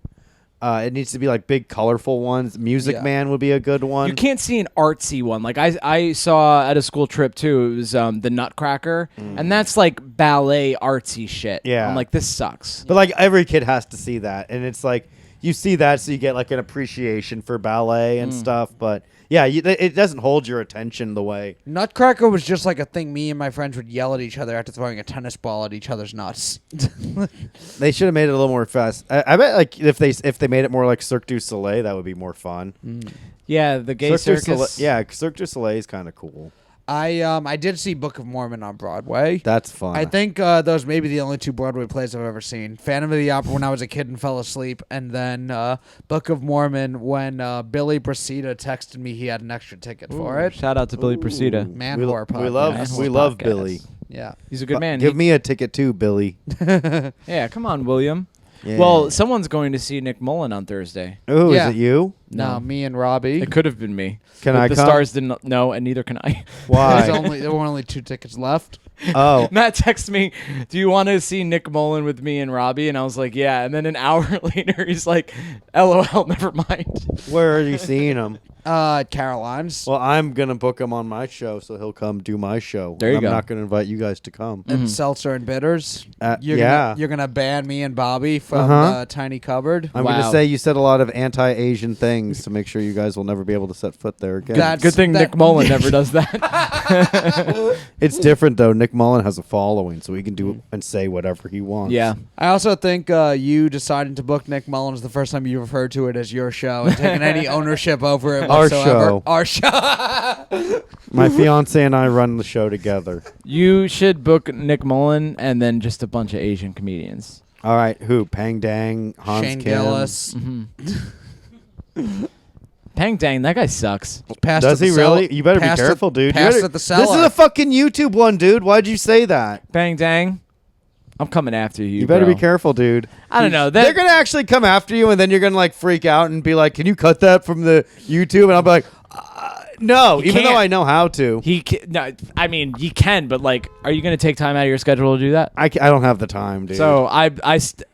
A: It needs to be like big, colorful ones. Music
B: Yeah.
A: Man would be a good one.
C: You can't see an artsy one. Like I saw at a school trip too. It was the Nutcracker, and that's like ballet artsy shit.
A: Yeah.
C: I'm like, this sucks.
A: But like every kid has to see that, and it's like you see that, so you get like an appreciation for ballet and stuff. But yeah, it doesn't hold your attention the way.
B: Nutcracker was just like a thing me and my friends would yell at each other after throwing a tennis ball at each other's nuts.
A: They should have made it a little more fast. I bet like if they made it more like Cirque du Soleil, that would be more fun.
C: Yeah, the gay
A: Cirque du
C: circus.
A: Soleil, yeah, Cirque du Soleil is kind of cool.
B: I did see Book of Mormon on Broadway.
A: That's fun.
B: I think those may be the only two Broadway plays I've ever seen. Phantom of the Opera when I was a kid and fell asleep, and then Book of Mormon when Billy Bracita texted me he had an extra ticket for it.
C: Shout out to Billy Procida.
B: Man
A: we,
B: Whore podcast.
A: we love
C: Podcast.
A: Billy.
B: Yeah.
C: He's a good man.
A: Give me a ticket too, Billy.
C: Yeah, come on, William.
A: Yeah.
C: Well, someone's going to see Nick Mullen on Thursday.
A: Ooh,
B: Yeah.
A: is it you?
B: No, me and Robbie.
C: It could have been me.
A: Can
C: But
A: I
C: the
A: come?
C: stars didn't know, and neither can I.
A: Why?
B: There were only 2 tickets left.
A: Oh,
C: Matt texted me, "Do you want to see Nick Mullen with me and Robbie?" And I was like, "Yeah." And then an hour later, he's like, "LOL, never mind."
A: where are you seeing him?
B: Caroline's.
A: Well, I'm gonna book him on my show, so he'll come do my show.
C: There you
A: I'm
C: go.
A: not gonna invite you guys to come.
B: And Seltzer and Bitters.
A: Yeah.
B: You're gonna ban me and Bobby from
A: Uh-huh.
B: the tiny cupboard.
A: I'm
C: Wow.
A: gonna say you said a lot of anti-Asian things. things to make sure you guys will never be able to set foot there again.
C: Good thing Nick Mullen never does that.
A: It's different though. Nick Mullen has a following, so he can do and say whatever he wants.
C: Yeah.
B: I also think you deciding to book Nick Mullen is the first time you referred to it as your show and taking any ownership over it whatsoever. Our show.
A: My fiance and I run the show together.
C: You should book Nick Mullen and then just a bunch of Asian comedians.
A: All right, who? Pang Dang, Hans
B: Shane
A: Kim.
B: Gillis.
C: Pang Dang, that guy sucks.
A: Does he really? You better be careful, dude.
B: Passed at the cellar.
A: This is a fucking YouTube one, dude. Why'd you say that?
C: Pang Dang, I'm coming after you.
A: You better
C: bro.
A: be careful, dude.
C: I don't know.
A: They're gonna actually come after you, and then you're gonna like freak out and be like, "Can you cut that from the YouTube?" And I'll be like, "No," even though I know how to.
C: No, I mean you can, but like, are you gonna take time out of your schedule to do that?
A: I don't have the time, dude.
C: So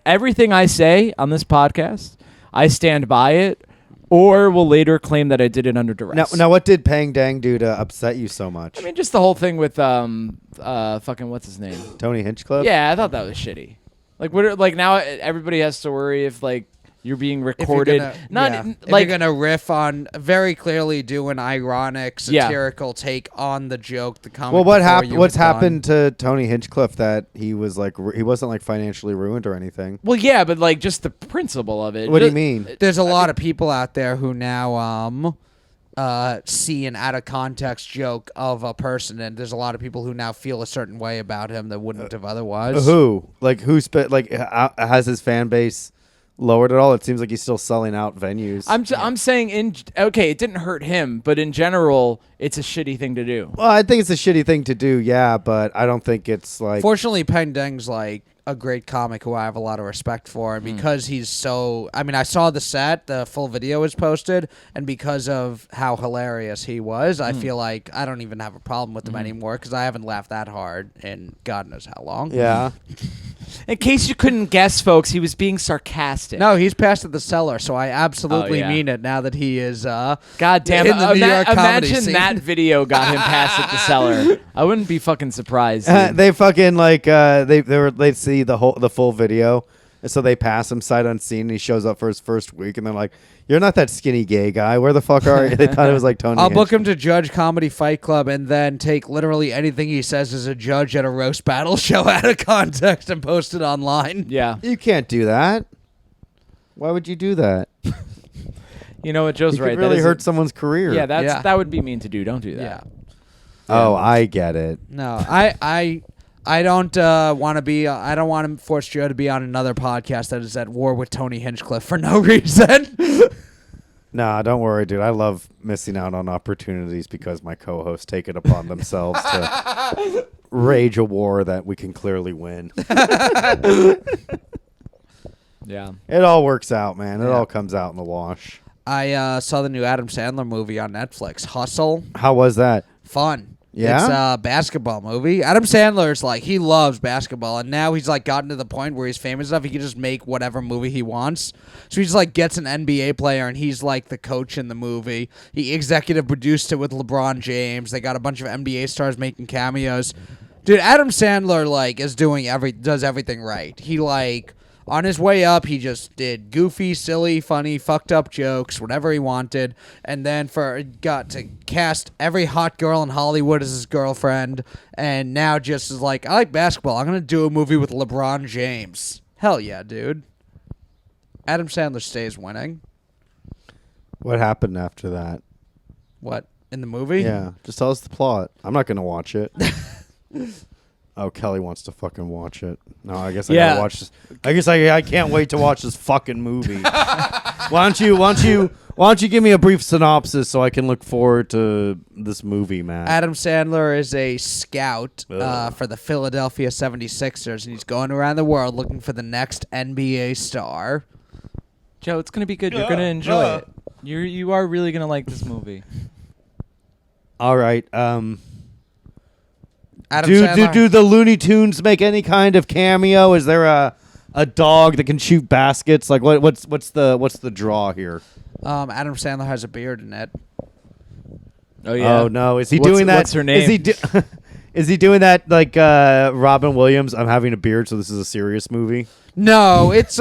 C: everything I say on this podcast, I stand by it, or will later claim that I did it under duress.
A: Now, what did Pang Dang do to upset you so much?
C: I mean, just the whole thing with fucking what's his name?
A: Tony Hinchcliffe.
C: Yeah, I thought that was shitty. Like now everybody has to worry if like you're being recorded.
B: If you're gonna riff on very clearly do an ironic, satirical take on the joke, the comic.
A: Well, what happened? What's happened to Tony Hinchcliffe that he was like he wasn't like financially ruined or anything?
C: Well, yeah, but like just the principle of it.
A: What do you mean?
B: There's a lot of people out there who now see an out of context joke of a person, and there's a lot of people who now feel a certain way about him that wouldn't have otherwise.
A: Who? Like has his fan base lowered at all? It seems like he's still selling out venues.
C: I'm saying it didn't hurt him, but in general, it's a shitty thing to do.
A: Well, I think it's a shitty thing to do, yeah, but I don't think it's like.
B: Fortunately, Pang Dang's like a great comic who I have a lot of respect for, and because he's so. I mean, I saw the set, the full video was posted, and because of how hilarious he was, I feel like I don't even have a problem with him anymore because I haven't laughed that hard in God knows how long.
A: Yeah.
C: In case you couldn't guess, folks, he was being sarcastic.
B: No, he's passed at the cellar, so I absolutely mean it now that he is.
C: God damn it!
B: in the New York comedy
C: Imagine
B: scene.
C: that video got him passed at the cellar. I wouldn't be fucking surprised.
A: They fucking like they'd see the full video, and so they pass him sight unseen, and he shows up for his first week, and they're like, "You're not that skinny gay guy. Where the fuck are you?" They thought it was like Tony.
B: I'll book him to judge Comedy Fight Club and then take literally anything he says as a judge at a roast battle show out of context and post it online.
C: Yeah.
A: You can't do that. Why would you do that?
C: You know what, Joe's
A: You
C: right.
A: could really
C: That
A: hurt someone's career.
C: Yeah, that would be mean to do. Don't do that.
B: Yeah.
A: Oh, I get it.
B: No, I don't want to be. I don't want to force Joe to be on another podcast that is at war with Tony Hinchcliffe for no reason.
A: Nah, don't worry, dude. I love missing out on opportunities because my co-hosts take it upon themselves to rage a war that we can clearly win.
C: Yeah.
A: It all works out, man. It all comes out in the wash.
B: I saw the new Adam Sandler movie on Netflix, Hustle.
A: How was that?
B: Fun.
A: Yeah?
B: It's a basketball movie. Adam Sandler's like, he loves basketball, and now he's like gotten to the point where he's famous enough he can just make whatever movie he wants. So he just like gets an NBA player, and he's like the coach in the movie. He executive produced it with LeBron James. They got a bunch of NBA stars making cameos. Dude, Adam Sandler like is does everything right. He like on his way up, he just did goofy, silly, funny, fucked up jokes, whatever he wanted, and then got to cast every hot girl in Hollywood as his girlfriend, and now just is like, I like basketball. I'm gonna do a movie with LeBron James. Hell yeah, dude. Adam Sandler stays winning.
A: What happened after that?
B: What, in the movie?
A: Yeah, just tell us the plot. I'm not going to watch it. Oh, Kelly wants to fucking watch it. No, I guess I gotta watch this. I guess I can't wait to watch this fucking movie. Why don't you give me a brief synopsis so I can look forward to this movie, Matt?
B: Adam Sandler is a scout for the Philadelphia 76ers, and he's going around the world looking for the next NBA star.
C: Joe, it's gonna be good. You're gonna enjoy it. You are really gonna like this movie.
A: All right.
B: Adam
A: Do the Looney Tunes make any kind of cameo? Is there a dog that can shoot baskets? Like what's the draw here?
B: Adam Sandler has a beard in it.
C: Oh yeah.
A: Oh no, is he doing that?
C: What's her name?
A: Is he doing that like Robin Williams? I'm having a beard, so this is a serious movie.
B: No, it's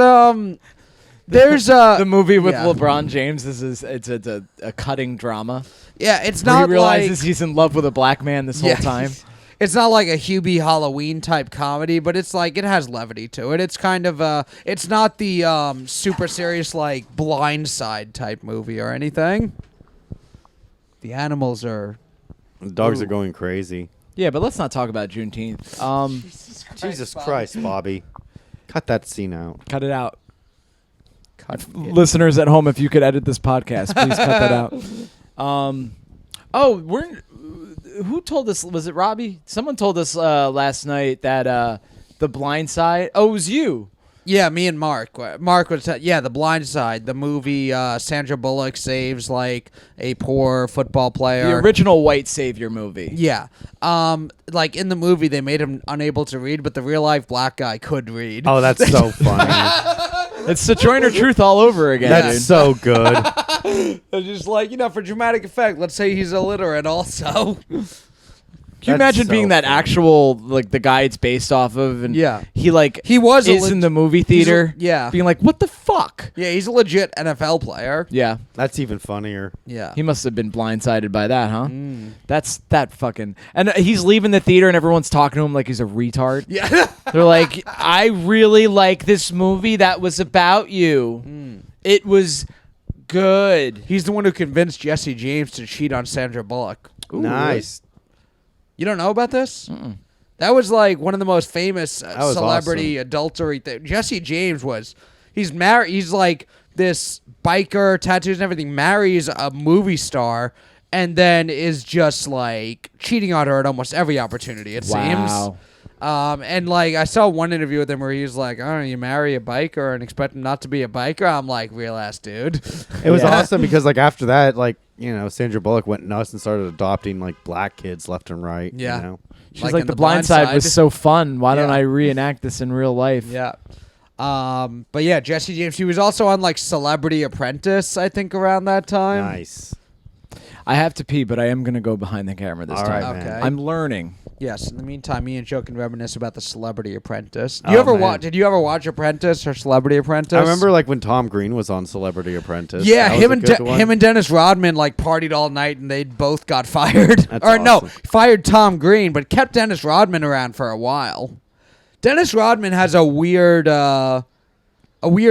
B: There's
C: The movie with
B: yeah.
C: LeBron James it's a cutting drama.
B: Yeah, it's
C: Where
B: not
C: he realizes
B: like
C: he's in love with a black man this whole
B: Yeah.
C: time.
B: It's not like a Hubie Halloween type comedy, but it's like it has levity to it. It's kind of it's not the super serious like Blind Side type movie or anything. The animals are
A: The dogs are going crazy.
C: Yeah, but let's not talk about Juneteenth.
A: Jesus Christ, Bobby. Cut that scene out.
C: Cut it out. Listeners at home, if you could edit this podcast, please cut that out. Who told us? Was it Robbie? Someone told us last night that The Blind Side. Oh, it was you.
B: Yeah, me and Mark. Mark was The Blind Side, the movie. Sandra Bullock saves like a poor football player.
C: The original white savior movie.
B: Yeah. Like in the movie, they made him unable to read, but the real life black guy could read.
A: Oh, that's so funny.
C: It's Sojourner Truth all over again.
A: That's
C: dude.
A: so good.
B: They're just like, for dramatic effect, let's say he's illiterate also.
C: Can you imagine being that actual, like, the guy it's based off of? And
B: Yeah.
C: he
B: was
C: is in the movie theater.
B: yeah.
C: Being like, what the fuck?
B: Yeah, he's a legit NFL player.
C: Yeah.
A: That's even funnier.
B: Yeah.
C: He must have been blindsided by that, huh? That's that fucking... And he's leaving the theater and everyone's talking to him like he's a retard.
B: Yeah.
C: They're like, I really like this movie that was about you. It was good.
B: He's the one who convinced Jesse James to cheat on Sandra Bullock.
A: Nice.
B: You don't know about this? That was like one of the most famous
A: was
B: celebrity adultery thing. Jesse James he's married. He's like this biker, tattoos and everything, marries a movie star and then is just like cheating on her at almost every opportunity, it seems. And like I saw one interview with him where he was like, "Oh, you marry a biker and expect him not to be a biker?" I'm like, real ass dude.
A: It was awesome because like after that, like, Sandra Bullock went nuts and started adopting like black kids left and right.
B: Yeah.
C: She's
B: Like
C: like
B: in
C: The
B: The
C: Blind
B: Blind
C: Side was
B: Side.
C: so fun. Why don't
B: Yeah.
C: I reenact this in real life?
B: Yeah. But yeah, Jesse James. He was also on like Celebrity Apprentice, I think, around that time.
A: Nice.
C: I have to pee, but I am going to go behind the camera this
A: All
C: time.
A: right, man.
B: Okay.
C: I'm learning.
B: Yes. In the meantime, me and Joe can reminisce about the Celebrity Apprentice.
A: Oh, man.
B: Did you ever watch Apprentice or Celebrity Apprentice?
A: I remember like when Tom Green was on Celebrity Apprentice.
B: Yeah,
A: That was a good one.
B: him and Dennis Rodman like partied all night, and they both got fired.
A: That's
B: or no,
A: awesome.
B: fired Tom Green, but kept Dennis Rodman around for a while. Dennis Rodman has a weird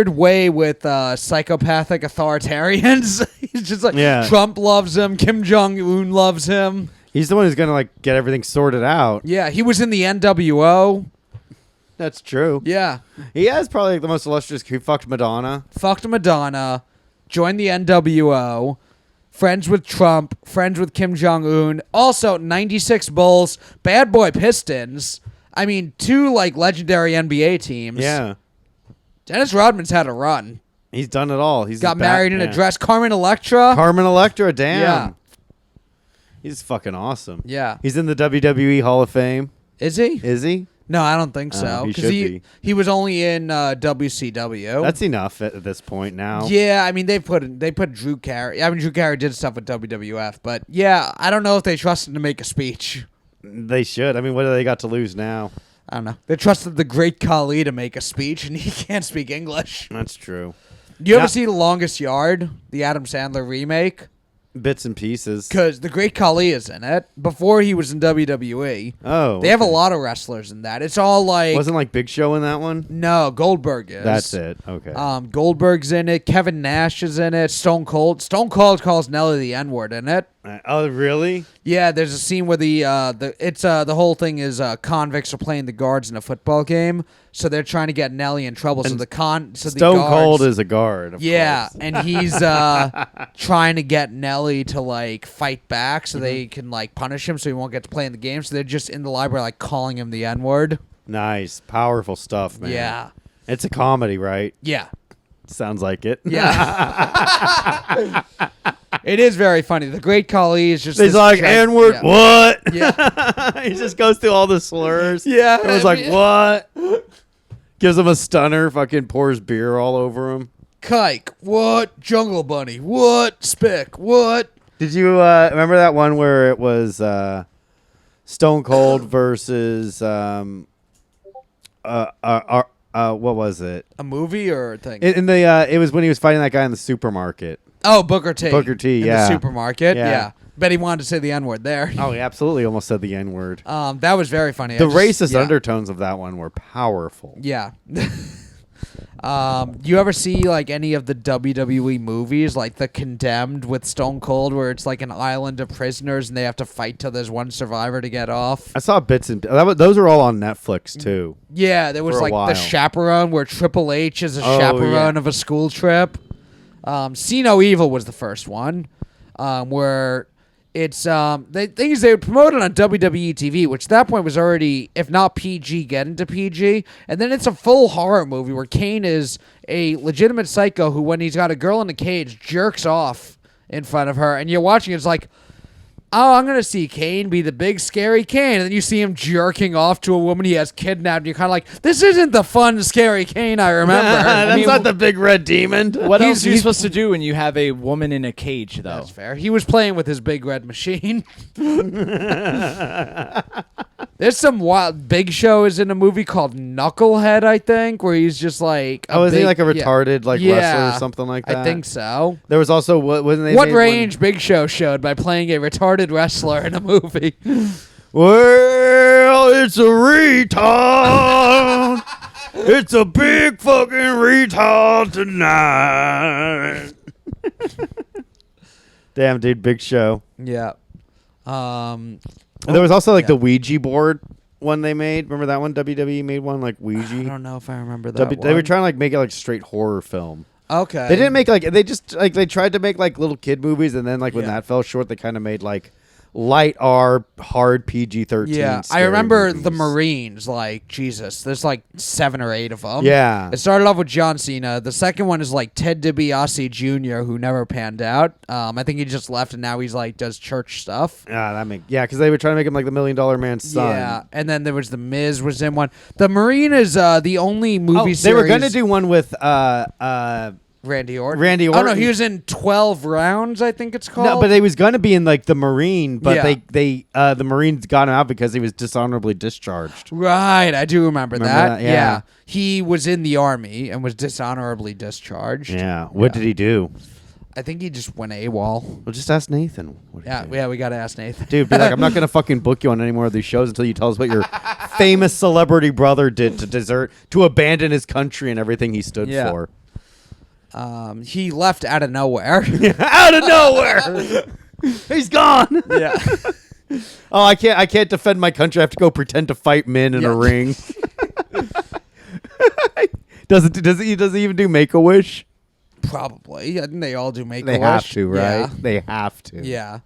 B: way with psychopathic authoritarians. He's just like
A: Yeah.
B: Trump loves him, Kim Jong Un loves him.
A: He's the one who's gonna like get everything sorted out.
B: Yeah, he was in the NWO.
A: That's true.
B: Yeah,
A: He has probably the most illustrious. He fucked Madonna.
B: fucked Madonna, joined the NWO, friends with Trump, friends with Kim Jong Un. Also, 96 Bulls, Bad Boy Pistons. I mean, two like legendary NBA teams.
A: Yeah.
B: Dennis Rodman's had a run.
A: He's done it all. He's
B: Got
A: the
B: married in a
A: Batman.
B: dress. Carmen Electra.
A: Carmen Electra, damn.
B: Yeah.
A: He's fucking awesome.
B: Yeah.
A: He's in the WWE Hall of Fame.
B: Is he?
A: Is he?
B: No, I don't think so.
A: he
B: 'Cause
A: should be.
B: he was only in WCW.
A: That's enough at this point now.
B: Yeah, I mean they put Drew Carey. I mean Drew Carey did stuff with WWF, but yeah, I don't know if they trust him to make a speech.
A: They should. I mean, what do they got to lose now?
B: I don't know. They trusted the great Khali to make a speech, and he can't speak English.
A: That's true.
B: Do you
A: Yeah.
B: ever see The Longest Yard, the Adam Sandler remake?
A: Bits and pieces.
B: Because the great Khali is in it. Before he was in WWE,
A: Oh.
B: they have a
A: okay.
B: lot of wrestlers in that. It's all like
A: Wasn't like Big Show in that one?
B: no Goldberg is.
A: That's it. Okay.
B: Goldberg's in it. Kevin Nash is in it. Stone Cold. Stone Cold calls Nelly the N-word in it.
A: Oh, really?
B: Yeah, there's a scene where the whole thing is convicts are playing the guards in a football game, so they're trying to get Nelly in trouble.
A: And
B: the
A: Stone
B: guards,
A: Cold is a guard. Of
B: yeah,
A: course.
B: and he's trying to get Nelly to like fight back so they can like punish him so he won't get to play in the game. So they're just in the library like calling him the N-word.
A: Nice. Powerful stuff, man.
B: Yeah,
A: It's a comedy, right?
B: yeah,
A: Sounds like it.
B: yeah. It is very funny. The Great Khali is just.
A: He's
B: this
A: like, N-word,
B: yeah.
A: what?
B: Yeah.
A: He just goes through all the slurs.
B: Yeah.
A: It was like, what? Gives him a stunner, fucking pours beer all over him.
B: Kike, what? Jungle Bunny, what? Spick, what?
A: Did you remember that one where it was Stone Cold versus what was it?
B: A movie or a thing?
A: In the it was when he was fighting that guy in the supermarket.
B: Oh, Booker T.
A: Booker T,
B: in
A: yeah.
B: the supermarket.
A: Yeah.
B: Yeah. Bet he wanted to say the N-word there.
A: Oh, he absolutely almost said the N-word.
B: That was very funny.
A: The racist undertones of that one were powerful.
B: Yeah. You ever see like any of the WWE movies, like The Condemned with Stone Cold, where it's like an island of prisoners and they have to fight till there's one survivor to get off?
A: I saw bits and those are all on Netflix too.
B: Yeah, there was
A: For a
B: like
A: while.
B: The Chaperone, where Triple H is a
A: Oh,
B: chaperone
A: yeah.
B: of a school trip. See No Evil was the first one, where it's things they would promote it on WWE TV, which at that point was already, if not PG, getting to PG. And then it's a full horror movie where Kane is a legitimate psycho who, when he's got a girl in a cage, jerks off in front of her. And you're watching, it's like, oh, I'm going to see Kane be the big, scary Kane. And then you see him jerking off to a woman he has kidnapped. And you're kind of like, this isn't the fun, scary Kane I remember.
A: That's not the big red demon.
C: What else are you supposed to do when you have a woman in a cage, though?
B: That's fair. He was playing with his big red machine. There's some wild. Big Show is in a movie called Knucklehead, I think, where he's just like.
A: Is he like a retarded wrestler or something like that?
B: I think so.
A: There was also
B: what range Big Show showed by playing a retarded wrestler in a movie.
A: Well, it's a retard. It's a big fucking retard tonight. Damn, dude, Big Show.
B: Yeah.
A: There was also like the Ouija board one they made. Remember that one? WWE made one like Ouija.
B: I don't know if I remember that.
A: They were trying to like make it like straight horror film.
B: Okay.
A: They didn't make they tried to make like little kid movies, and then like when
B: Yeah.
A: that fell short, they kind of made like light R, hard PG-13.
B: Yeah, I
A: scary
B: remember
A: movies.
B: the Marines. Like Jesus, there's like 7 or 8 of them.
A: Yeah.
B: It started off with John Cena. The second one is like Ted DiBiase Jr., who never panned out. I think he just left, and now he's like does church stuff.
A: Because they were trying to make him like the $1 Million Man's son.
B: Yeah, and then there was the Miz was in one. The Marine is the only movie series.
A: They were gonna do one with
B: Randy Orton.
A: Randy
B: Oh no,
A: Orton.
B: he was in 12 Rounds, I think it's called.
A: No, but he was gonna be in like the Marine, but
B: Yeah.
A: they the Marines got him out because he was dishonorably discharged.
B: Right, I do remember that.
A: that? Yeah.
B: He was in the army and was dishonorably discharged.
A: Yeah. What did he do?
B: I think he just went AWOL.
A: Well, just ask Nathan. What did he do?
B: Yeah, we gotta ask Nathan.
A: Dude, be like, I'm not gonna fucking book you on any more of these shows until you tell us what your famous celebrity brother did to abandon his country and everything he stood
B: Yeah.
A: for.
B: He left out of nowhere.
A: Out of nowhere, he's gone.
B: Yeah.
A: Oh, I can't defend my country. I have to go pretend to fight men in a
B: Yeah.
A: ring. Does he even do Make-A-Wish?
B: Probably. I think they all do Make-A-Wish.
A: They have to, right?
B: Yeah.
A: They have to.
B: Yeah.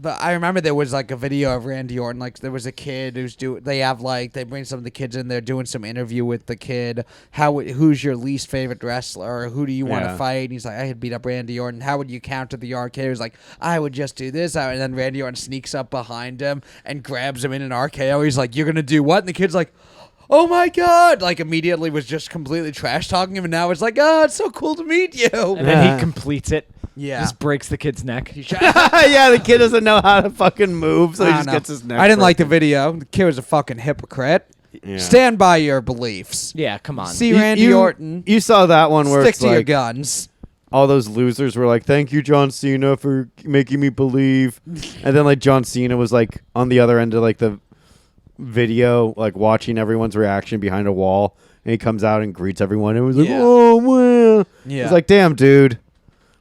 B: But I remember there was like a video of Randy Orton. Like there was a kid they bring some of the kids in there doing some interview with the kid. Who's your least favorite wrestler? Or who do you want to fight? And he's like, I had beat up Randy Orton. How would you counter the RKO? He was like, I would just do this. And then Randy Orton sneaks up behind him and grabs him in an RKO. He's like, you're going to do what? And the kid's like, oh my God. Like immediately was just completely trash talking him. And now it's like, oh, it's so cool to meet you.
C: And then he completes it.
B: Yeah.
C: Just breaks the kid's neck.
A: Yeah, the kid doesn't know how to fucking move, so he just gets his neck.
B: I didn't like the
A: broken.
B: video. The kid was a fucking hypocrite.
A: Yeah.
B: Stand by your beliefs.
C: Yeah, come on.
B: See Randy Orton.
A: You saw that one where
B: Stick
A: it's
B: to your
A: like
B: guns.
A: all those losers were like, "Thank you, John Cena, for making me believe," and then like John Cena was like on the other end of like the video, like watching everyone's reaction behind a wall, and he comes out and greets everyone, and was like,
B: Yeah.
A: "Oh well,"
B: Yeah.
A: It's like, "Damn, dude."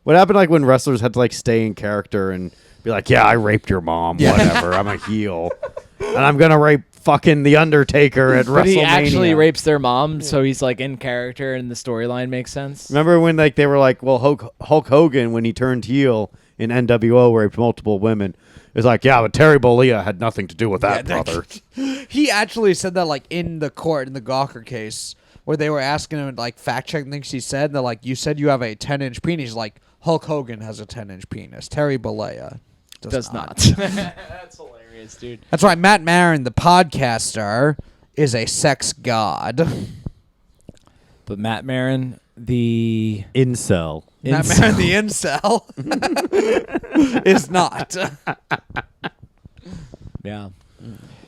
A: What happened like when wrestlers had to like stay in character and be like, yeah, I raped your mom, whatever. I'm a heel. And I'm going to rape fucking The Undertaker at WrestleMania.
C: But he actually rapes their mom, so he's like in character and the storyline makes sense.
A: Remember when like they were like, well, Hulk Hogan, when he turned heel in NWO, raped multiple women. It's like, yeah, but Terry Bollea had nothing to do with that, brother.
B: He actually said that like in the court in the Gawker case where they were asking him like fact checking things he said. And they're like, you said you have a 10-inch penis. He's like, Hulk Hogan has a 10-inch penis. Terry Bollea does not.
C: That's hilarious, dude.
B: That's right. Matt Maron, the podcaster, is a sex god.
C: But Matt Maron, the
A: Incel.
B: Matt Maron, the incel, is not.
C: yeah.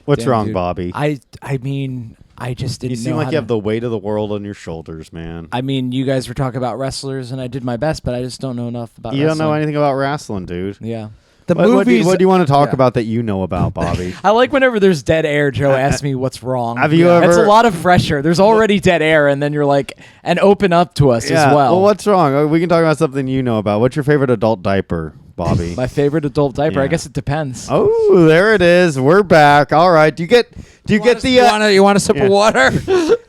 A: What's
C: Damn,
A: wrong,
C: dude.
A: Bobby?
C: I mean, I just didn't.
A: You seem
C: know
A: like
C: how
A: you have
C: to-
A: the weight of the world on your shoulders, man.
C: I mean, you guys were talking about wrestlers, and I did my best, but I just don't know enough about.
A: You don't know
C: wrestling.
A: anything about wrestling, dude.
C: Yeah.
B: The
A: What do
B: movies.
A: you want to talk
B: yeah.
A: about that you know about, Bobby?
C: I like whenever there's dead air. Joe asks me what's wrong.
A: Have you
C: That's
A: ever-
C: a lot of pressure. There's already dead air, and then you're like, and open up to us as well.
A: Well, what's wrong? We can talk about something you know about. What's your favorite adult diaper, Bobby?
C: My favorite adult diaper.
A: Yeah.
C: I guess it depends.
A: Oh, there it is. We're back. All right. Do you get the
B: You want a sip
A: yeah.
B: of water?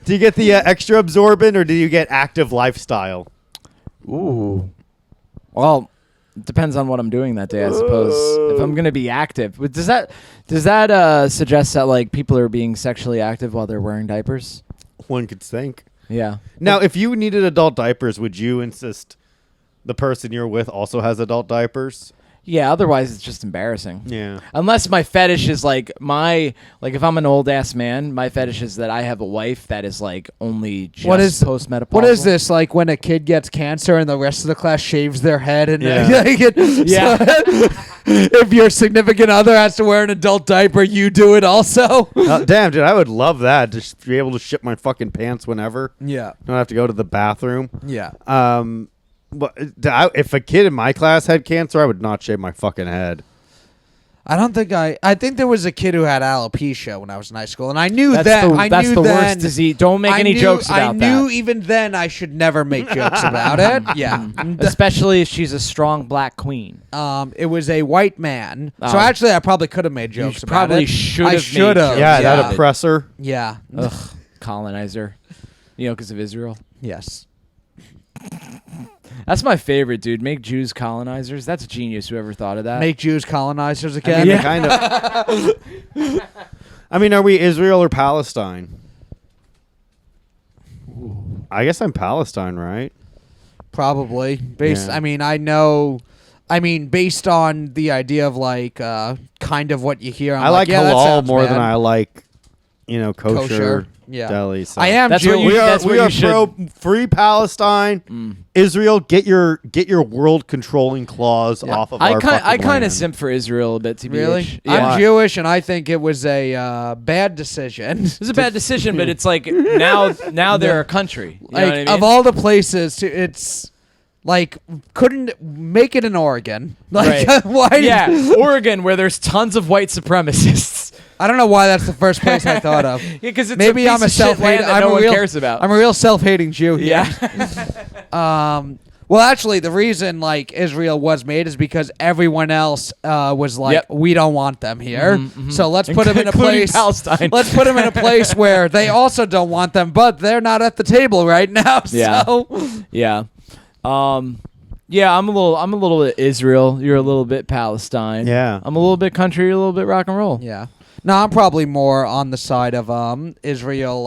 A: do you get the extra absorbent or do you get active lifestyle?
C: Ooh. Well, it depends on what I'm doing that day, I suppose. If I'm gonna be active, but does that suggest that like people are being sexually active while they're wearing diapers?
A: One could think.
C: Yeah.
A: Now, if you needed adult diapers, would you insist the person you're with also has adult diapers?
C: Yeah. Otherwise, it's just embarrassing.
A: Yeah.
C: Unless my fetish is like if I'm an old ass man, my fetish is that I have a wife that is like only just postmenopausal.
B: What is this like when a kid gets cancer and the rest of the class shaves their head and
A: Yeah.
C: Yeah.
B: if your significant other has to wear an adult diaper, you do it also.
A: Damn, dude, I would love that. Just be able to shit my fucking pants whenever.
B: Yeah.
A: Don't have to go to the bathroom.
B: Yeah.
A: But if a kid in my class had cancer, I would not shave my fucking head.
B: I don't think I think there was a kid who had alopecia when I was in high school, and I knew
C: That's
B: that.
C: that's the worst disease. Don't make any jokes about
B: I knew
C: that.
B: even then I should never make jokes about it. Yeah.
C: Especially if she's a strong black queen.
B: It was a white man. So
C: Oh.
B: actually, I probably could have made jokes about
C: probably
B: it.
C: should
B: I
C: have
B: should
C: made
B: have.
C: jokes.
A: Yeah,
C: Yeah.
A: that oppressor.
B: Yeah.
C: Ugh, colonizer. Because of Israel.
B: Yes.
C: That's my favorite, dude. Make Jews colonizers. That's genius. Whoever thought of that.
B: Make Jews colonizers
A: I
B: again.
A: mean, kind of. I mean, are we Israel or Palestine? I guess I'm Palestine, right?
B: Probably. Based.
A: Yeah.
B: I mean, I know. I mean, based on the idea of like kind of what you hear. I'm
A: I like
B: yeah, that
A: halal
B: sounds
A: more
B: bad.
A: than I like, kosher
B: Yeah.
A: deli. So.
B: I am
C: That's what
B: Jewish.
C: you-
A: We are
C: that's what you should-
A: pro free Palestine. Israel, get your world controlling claws off of
C: I
A: our
C: kind
A: fucking
C: of
A: land.
C: simp for Israel a bit. To
B: Really?
C: Yeah.
B: I'm Jewish, and I think it was a bad decision.
C: It was a bad decision, but it's like now they're a country. You know
B: Like
C: what I mean?
B: of all the places, it's like couldn't make it in Oregon. Like
C: Right.
B: why?
C: Yeah, Oregon, where there's tons of white supremacists.
B: I don't know why that's the first place I thought of.
C: Yeah, because it's
B: Maybe
C: a
B: I'm
C: piece
B: a
C: of shit land
B: self-hating.
C: that no one cares about.
B: I'm a real self-hating Jew. Here.
C: Yeah.
B: Well, actually, the reason like Israel was made is because everyone else was like,
C: Yep.
B: we don't want them here. So let's put them in a
C: Including
B: place.
C: Palestine.
B: Let's put them in a place where they also don't want them, but they're not at the table right now.
C: Yeah.
B: So
C: Yeah. Yeah, I'm a little bit Israel. You're a little bit Palestine.
A: Yeah.
C: I'm a little bit country. You're a little bit rock and roll.
B: yeah. No, I'm probably more on the side of Israel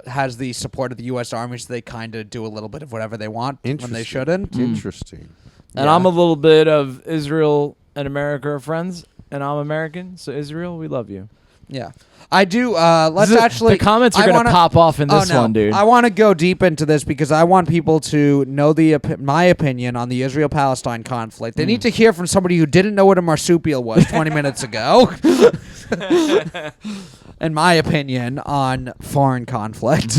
B: has the support of the U.S. Army, so they kind of do a little bit of whatever they want when they
A: Interesting.
B: shouldn't.
A: Interesting.
C: And
B: Yeah.
C: I'm a little bit of Israel and America are friends, and I'm American. So Israel, we love you.
B: Yeah. I do. Let's
C: This is-
B: actually.
C: the comments are
B: I
C: gonna
B: wanna-
C: pop off in this
B: no.
C: one, dude.
B: I want to go deep into this because I want people to know my opinion on the Israel-Palestine conflict. They need to hear from somebody who didn't know what a marsupial was 20 minutes ago. And my opinion on foreign conflict.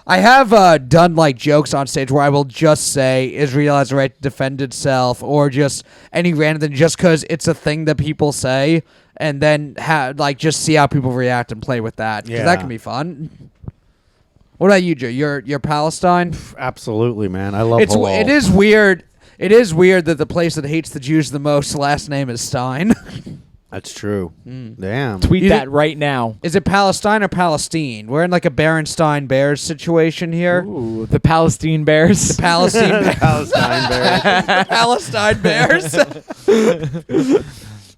B: I have done like jokes on stage where I will just say Israel has a right to defend itself, or just any random thing, just because it's a thing that people say, and then just see how people react and play with that. 'Cause
A: Yeah.
B: that can be fun. What about you, Joe? You're Palestine.
A: Absolutely, man. I love
B: It is weird. It is weird that the place that hates the Jews the most, last name is Stein.
A: That's true. Damn.
C: Tweet
B: You
C: that
B: think-
C: right now.
B: Is it Palestine or Palestine? We're in like a Berenstain Bears situation here.
C: Ooh, the Palestine Bears.
B: Palestine
A: Palestine Bears.
B: Palestine Bears.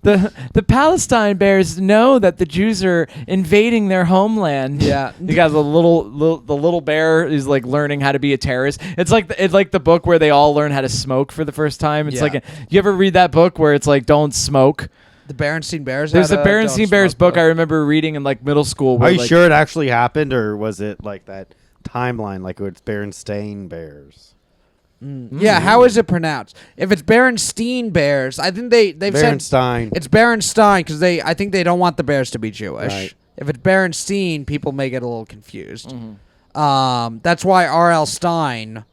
C: The Palestine Bears know that the Jews are invading their homeland.
B: Yeah.
C: You got the little bear is like learning how to be a terrorist. It's like the book where they all learn how to smoke for the first time. It's
B: Yeah.
C: you ever read that book where it's like don't smoke?
B: The Berenstain Bears.
C: There's a
B: had
C: Berenstain
B: Don't
C: Bears
B: Smoke
C: book I remember reading in like middle school. Where
A: Are you
C: like,
A: sure it actually happened, or was it like that timeline, like it's Berenstain Bears?
B: Yeah, how is it pronounced? If it's Berenstain Bears, I think they've said
A: Berenstein.
B: it's Berenstain because I think they don't want the Bears to be Jewish.
A: Right.
B: If it's Berenstein, people may get a little confused. That's why R.L. Stein.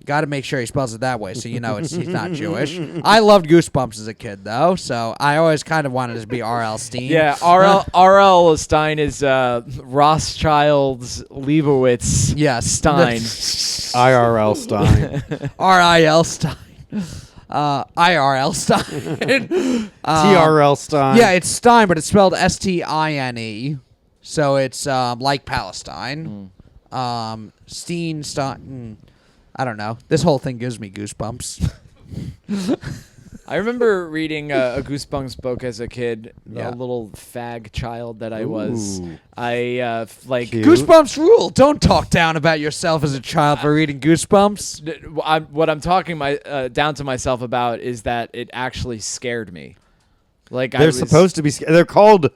B: Got to make sure he spells it that way, so you know he's not Jewish. I loved Goosebumps as a kid, though, so I always kind of wanted it to be R.L. Stein.
C: Yeah, R.L. Stein is Rothschild's Leibowitz.
B: Yes.
C: Stein.
A: IRL Stein.
B: R.I.L. Stein. IRL Stein.
A: TRL Stein.
B: Yeah, it's Stein, but it's spelled S-T-I-N-E, so it's like Palestine. Stein. I don't know. This whole thing gives me goosebumps.
C: I remember reading a Goosebumps book as a kid,
B: Yeah.
C: a little fag child that I was.
A: Ooh.
C: I like
A: Cute.
B: Goosebumps rule. Don't talk down about yourself as a child for reading Goosebumps.
C: what I'm talking down to myself about is that it actually scared me. Like
A: They're supposed to be. They're called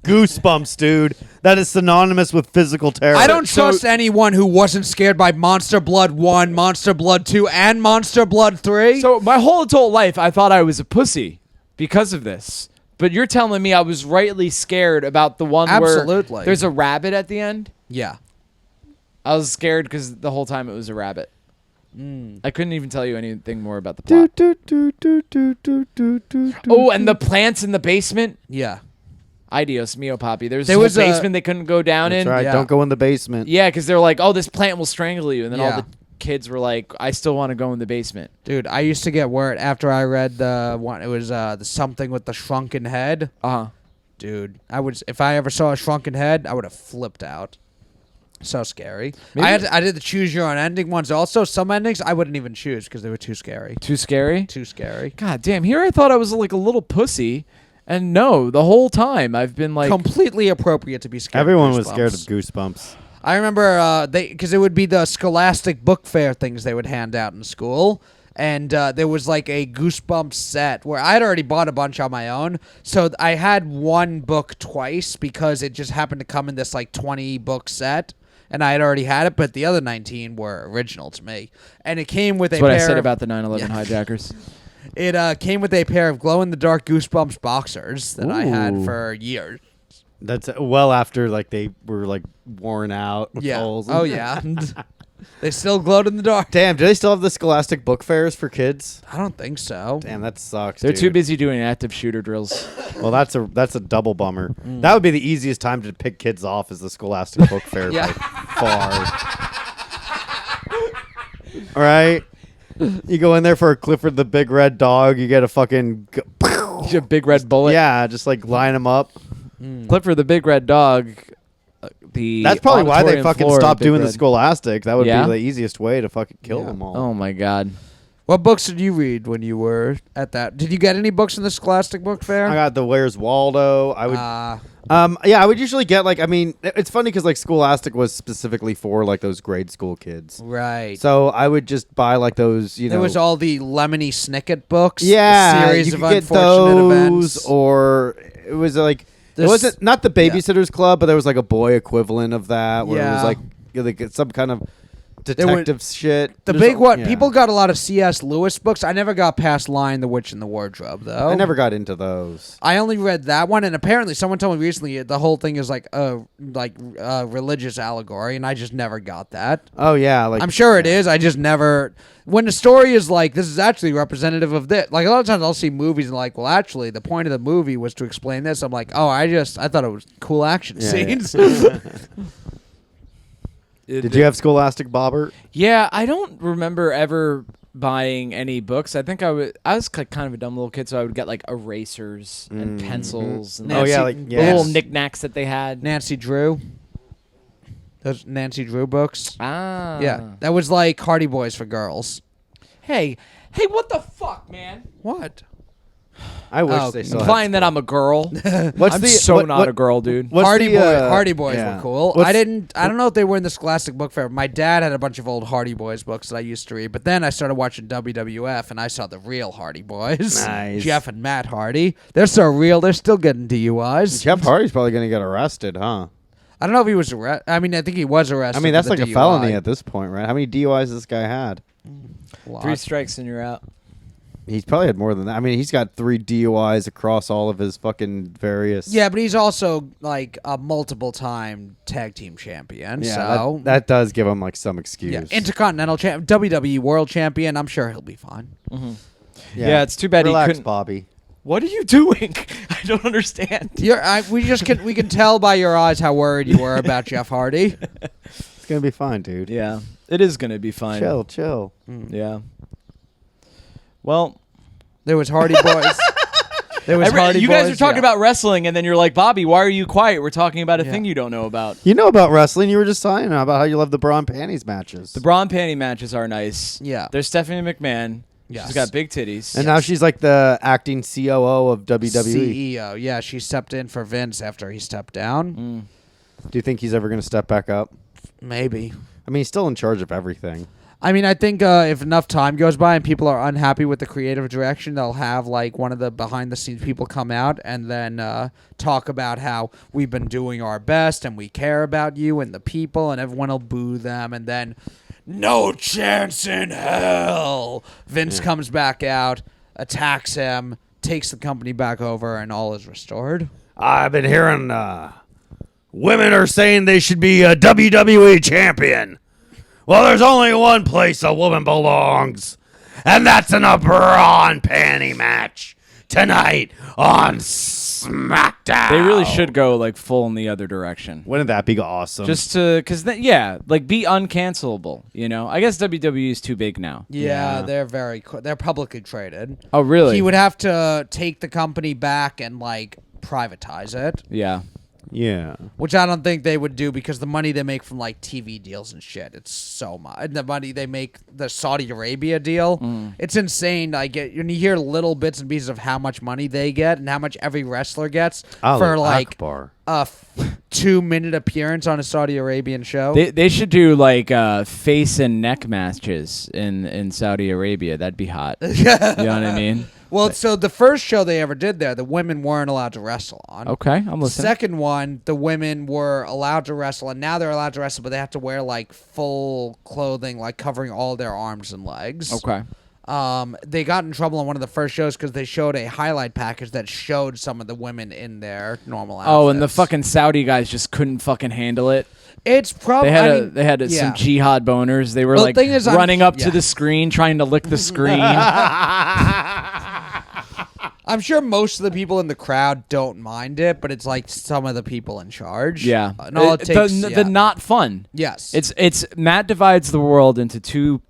A: Goosebumps, dude. That is synonymous with physical terror.
B: I don't trust anyone who wasn't scared by Monster Blood 1, Monster Blood 2, and Monster Blood 3.
C: So my whole adult life, I thought I was a pussy because of this. But you're telling me I was rightly scared about the one
B: Absolutely.
C: where there's a rabbit at the end?
B: Yeah.
C: I was scared because the whole time it was a rabbit. I couldn't even tell you anything more about the plot. Oh, and the plants in the basement?
B: Yeah.
C: Ideos mio, Poppy. There
B: There
C: was
B: was
C: a
B: a-
C: basement they couldn't go down
A: That's
C: in.
A: right.
B: Yeah.
A: Don't go in the basement.
C: Yeah, because they're like, oh, this plant will strangle you. And then all
B: Yeah.
C: the kids were like, I still want to go in the basement.
B: Dude, I used to get word after I read the one. It was the something with the shrunken head.
C: Uh-huh.
B: Dude, if I ever saw a shrunken head, I would have flipped out. So scary.
C: Maybe-
B: I did the choose your own ending ones. Also, some endings I wouldn't even choose because they were too scary.
C: Too scary?
B: Too scary.
C: God damn. Here I thought I was like a little pussy. And no, the whole time I've been like...
B: Completely appropriate to be scared.
A: Everyone
B: of
A: was scared of
B: Goosebumps.
A: Goosebumps.
B: I remember because it would be the Scholastic Book Fair things they would hand out in school. And there was like a Goosebumps set where I'd already bought a bunch on my own. So I had one book twice because it just happened to come in this like 20 book set. And I had already had it, but the other 19 were original to me. And it came with
C: That's
B: a
C: what I
B: pair
C: said
B: of,
C: about the 9/11 hijackers.
B: It came with a pair of glow-in-the-dark Goosebumps boxers that I had
A: Ooh.
B: for years.
A: That's well after like they were like worn out. With
B: Yeah.
A: holes.
B: Oh, yeah. They still glowed in the dark.
A: Damn. Do they still have the Scholastic Book Fairs for kids?
B: I don't think so.
A: Damn, that sucks.
C: They're
A: dude.
C: too busy doing active shooter drills.
A: Well, that's a double bummer. That would be the easiest time to pick kids off, is the Scholastic Book Fair
B: Yeah.
A: by far. All right, you go in there for a Clifford the Big Red Dog. You get a fucking
C: A big red bullet.
A: yeah, just like line them up.
C: Clifford the big red dog.
A: That's probably why they
C: auditorium
A: fucking
C: floor,
A: stopped
C: Big
A: doing the
C: Red.
A: Scholastic. That would
C: Yeah?
A: be the easiest way to fucking kill
B: Yeah.
A: them all.
C: Oh my god.
B: What books did you read when you were at that? Did you get any books in the Scholastic Book Fair?
A: I got the Where's Waldo. I would.
B: Uh,
A: Yeah, I would usually get like. I mean, it's funny because like Scholastic was specifically for like those grade school kids.
B: right.
A: So I would just buy like those. You know,
B: there was all the Lemony Snicket books.
A: yeah,
B: a series
A: you
B: of
A: could get
B: unfortunate
A: those,
B: events.
A: or it was like
B: There's-
A: it wasn't not the Babysitters Club, but there was like a boy equivalent of that where it was
B: Yeah.
A: like, you know, like some kind of
B: were-
A: detective shit.
B: The
A: There's
B: big one.
A: yeah.
B: People got a lot of C.S. Lewis books. I never got past Lion, the Witch, and the Wardrobe, though.
A: I never got into those.
B: I only read that one, and apparently someone told me recently the whole thing is like a religious allegory, and I just never got that.
A: Oh yeah, like
B: I'm sure it is. I just never. When the story is like, this is actually representative of this. Like a lot of times I'll see movies and like, well, actually, the point of the movie was to explain this. I'm like, oh, I thought it was cool action
A: Yeah,
B: scenes.
A: Did you have Scholastic Bobbert?
C: Yeah, I don't remember ever buying any books. I think I was kind of a dumb little kid, so I would get like erasers and pencils and
A: Oh, yeah,
B: Nancy-
A: like
C: the
A: yes.
C: little knickknacks that they had.
B: Nancy Drew. Those Nancy Drew books.
C: Ah.
B: Yeah, that was like Hardy Boys for girls.
C: Hey, what the fuck, man?
B: What?
A: I wish
B: Oh,
A: they still
C: Implying that I'm a girl.
A: What's
C: I'm
A: the
C: so
A: what-
C: not
A: what-
C: a girl, dude.
A: What's
B: Hardy
A: the,
B: Boys
A: yeah.
B: were cool.
A: What's-
B: I don't know if they were in the Scholastic Book Fair. My dad had a bunch of old Hardy Boys books that I used to read, but then I started watching WWF and I saw the real Hardy Boys.
A: Nice.
B: Jeff and Matt Hardy. They're so real. They're still getting DUIs.
A: Jeff Hardy's probably gonna get arrested, huh?
B: I don't know if he was arrested. I mean, I think he was arrested.
A: I mean,
B: for
A: that's
B: the
A: like a
B: DUI.
A: felony at this point, right? How many DUIs has this guy had?
B: A lot.
C: 3 strikes and you're out.
A: He's probably had more than that. I mean, he's got 3 DUIs across all of his fucking various.
B: Yeah, but he's also like a multiple-time tag team champion.
A: Yeah,
B: so
A: that does give him like some excuse.
B: yeah, Intercontinental champ, WWE World Champion. I'm sure he'll be fine.
C: Mm-hmm. Yeah, it's too bad
A: Relax,
C: he couldn't.
A: Bobby.
C: What are you doing? I don't understand.
B: We can tell by your eyes how worried you were about Jeff Hardy.
A: It's gonna be fine, dude.
C: Yeah, it is gonna be fine.
A: Chill.
C: Yeah. Well,
B: There was Hardy Boys. There was Hardy
C: you
B: Boys.
C: guys are talking about wrestling, and then you're like, Bobby, why are you quiet? We're talking about a thing you don't know about.
A: You know about wrestling. You were just talking about how you love the bra and panties matches.
C: The bra and panty matches are nice.
B: Yeah.
C: There's Stephanie McMahon.
B: Yes.
C: She's got big titties.
A: And now she's like the acting COO of WWE.
B: CEO. Yeah, she stepped in for Vince after he stepped down.
A: Do you think he's ever going to step back up?
B: Maybe.
A: I mean, he's still in charge of everything.
B: I mean, I think if enough time goes by and people are unhappy with the creative direction, they'll have like one of the behind-the-scenes people come out and then talk about how we've been doing our best and we care about you and the people, and everyone will boo them, and then no chance in hell. Vince comes back out, attacks him, takes the company back over, and all is restored.
A: I've been hearing women are saying they should be a WWE champion. Well, there's only one place a woman belongs, and that's in a bra and panty match tonight on SmackDown.
C: They really should go like full in the other direction.
A: Wouldn't that be awesome?
C: Just to, because like be uncancelable. You know, I guess WWE is too big now.
B: Yeah, they're publicly traded.
C: Oh, really?
B: He would have to take the company back and like privatize it.
C: Yeah.
A: Yeah.
B: Which I don't think they would do because the money they make from like TV deals and shit, it's so much. And the money they make, the Saudi Arabia deal, it's insane. When you hear little bits and pieces of how much money they get and how much every wrestler gets for like
A: Akbar.
B: a 2-minute appearance on a Saudi Arabian show.
C: They should do like face and neck matches in Saudi Arabia. That'd be hot. You know what I mean?
B: Well, so the first show they ever did there, the women weren't allowed to wrestle on.
C: Okay, I'm listening.
B: Second one, the women were allowed to wrestle, and now they're allowed to wrestle, but they have to wear like full clothing, like covering all their arms and legs.
C: Okay.
B: They got in trouble on one of the first shows because they showed a highlight package that showed some of the women in their normal outfits.
C: Oh, and the fucking Saudi guys just couldn't fucking handle it.
B: It's probably
C: They had some jihad boners. They were
B: Well,
C: like
B: the thing is,
C: running up to the screen, trying to lick the screen.
B: I'm sure most of the people in the crowd don't mind it, but it's like some of the people in charge.
C: Yeah,
B: and all it takes,
C: the not fun.
B: Yes,
C: It's Matt divides the world into two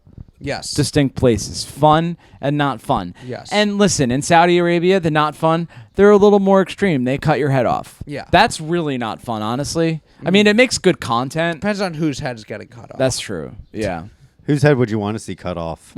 B: yes
C: distinct places: fun and not fun.
B: Yes.
C: And listen, in Saudi Arabia, the not fun, they're a little more extreme. They cut your head off.
B: Yeah.
C: That's really not fun, honestly. I mean, it makes good content.
B: Depends on whose head is getting cut off.
C: That's true. Yeah.
A: Whose head would you want to see cut off?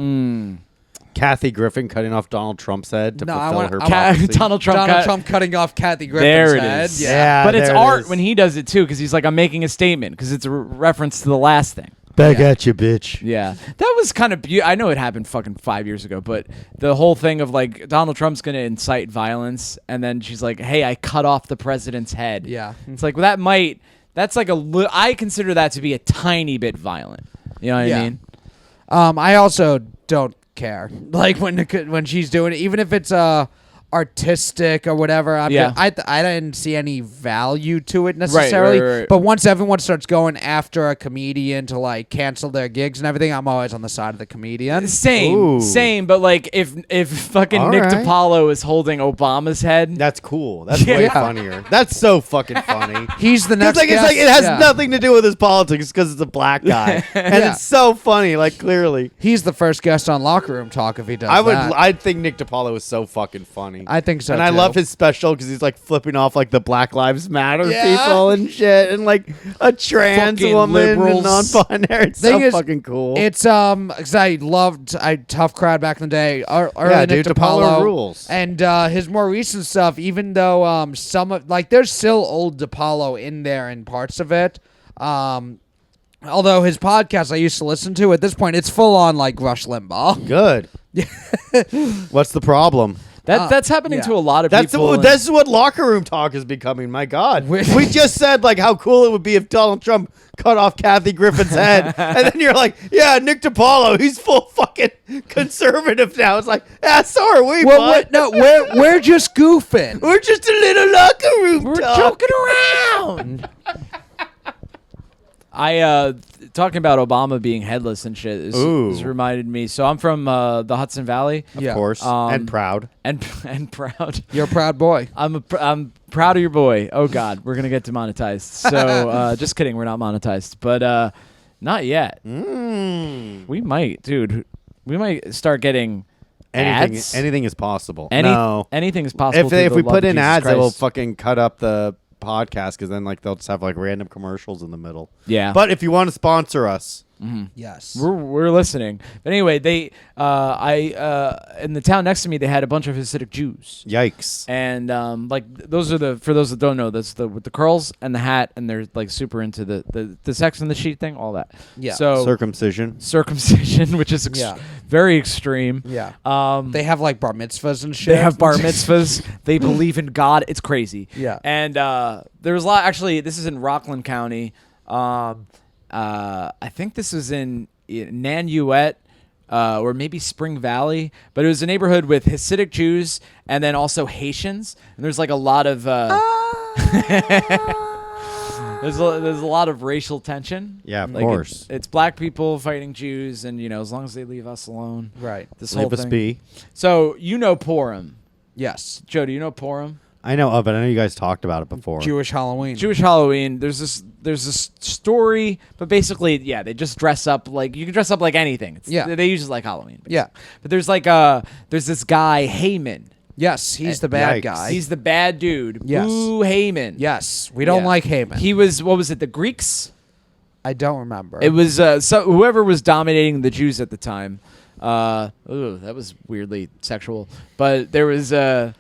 A: Kathy Griffin cutting off Donald Trump's head to fulfill her prophecy?
C: Donald
B: Trump cutting off Kathy Griffin's
C: There it
B: head.
C: is.
B: Yeah.
C: But it's
A: there it
C: art
A: is.
C: when he does it too, because he's like, I'm making a statement, because it's a reference to the last thing.
A: Back at you, bitch.
C: Yeah, that was kind of. I know it happened fucking 5 years ago, but the whole thing of like Donald Trump's gonna incite violence, and then she's like, "Hey, I cut off the president's head."
B: Yeah.
C: It's like that's like I consider that to be a tiny bit violent. You know what I mean?
B: I also don't care. Like when she's doing it, even if it's artistic or whatever. I didn't see any value to it necessarily.
C: Right.
B: But once everyone starts going after a comedian to like cancel their gigs and everything, I'm always on the side of the comedian.
C: Same. But like if fucking
A: All
C: Nick
A: right.
C: DiPaolo is holding Obama's head,
A: That's cool. That's way funnier. That's so fucking funny.
B: He's the next.
A: It's
B: guest.
A: like it has nothing to do with his politics because it's a black guy, and it's so funny. Like clearly,
B: He's the first guest on Locker Room Talk if he does.
A: I'd think Nick DiPaolo is so fucking funny.
B: I think so.
A: And I
B: too.
A: love his special because he's like flipping off like the Black Lives Matter
B: Yeah.
A: people and shit, and like a trans
C: Fucking
A: woman and
C: liberals.
A: non-binary. It's
B: Thing
A: so
B: is,
A: fucking cool.
B: It's 'cause I loved Tough Crowd back in the day. Early Nick
A: dude,
B: DiPaolo
A: DiPaolo rules.
B: and his more recent stuff. Even though some of there's still old DiPaolo in there in parts of it. Although his podcast I used to listen to, at this point it's full on like Rush Limbaugh.
A: Good. What's the problem?
C: That's happening
B: yeah.
C: to a lot of
A: That's
C: people.
A: this is what locker room talk is becoming. My God,
B: We-
A: we just said like how cool it would be if Donald Trump cut off Kathy Griffin's head, and then you're like, yeah, Nick DiPaolo, he's full fucking conservative now. It's like, yeah, so are we.
B: Well,
A: bud.
B: no, we're just goofing.
A: We're just a little locker room
C: We're
A: talk.
C: joking around. I talking about Obama being headless and shit is reminded me. So I'm from the Hudson Valley,
A: Of course, and proud.
C: and proud.
B: You're a proud boy.
C: I'm proud of your boy. Oh God, we're gonna get demonetized. So just kidding, we're not monetized, but not yet. We might, dude. We might start getting ads.
A: Anything is possible.
C: Anything is possible.
A: If we put in
C: Jesus
A: ads, it will
C: Christ.
A: fucking cut up the podcast because then like they'll just have like random commercials in the middle.
C: Yeah.
A: But if you want to sponsor us,
B: Yes.
C: We're listening. But anyway, they in the town next to me, they had a bunch of Hasidic Jews.
A: yikes.
C: And like those are for those that don't know, that's with the curls and the hat, and they're like super into the sex and the sheet thing, all that.
B: Yeah.
C: So
A: Circumcision,
C: which is
B: Yeah.
C: very extreme.
B: Yeah. They have like bar mitzvahs and shit.
C: They have bar mitzvahs. They believe in God. It's crazy.
B: Yeah.
C: And there was a lot. Actually, this is in Rockland County. I think this was in Nanuet. Or maybe Spring Valley, but it was a neighborhood with Hasidic Jews and then also Haitians. And there's like a lot of there's a lot of racial tension.
A: Yeah, of
C: Like
A: course.
C: it's black people fighting Jews, and as long as they leave us alone,
B: Right.
C: This whole
A: Leave us
C: thing.
A: be.
C: So Purim,
B: Yes.
C: Joe? Do you know Purim?
A: I know of it. I know you guys talked about it before.
B: Jewish Halloween.
C: Jewish Halloween. There's this story, but basically, yeah, they just dress up like you can dress up like anything. They use it like Halloween. Basically.
B: Yeah.
C: But there's there's this guy Haman.
B: Yes, he's the bad
A: Yikes.
B: guy.
C: He's the bad dude.
B: Yes.
C: Boo Haman.
B: Yes, we don't
C: Yeah.
B: like Haman.
C: He was what was it? The Greeks.
B: I don't remember.
C: It was so whoever was dominating the Jews at the time. That was weirdly sexual. But there was a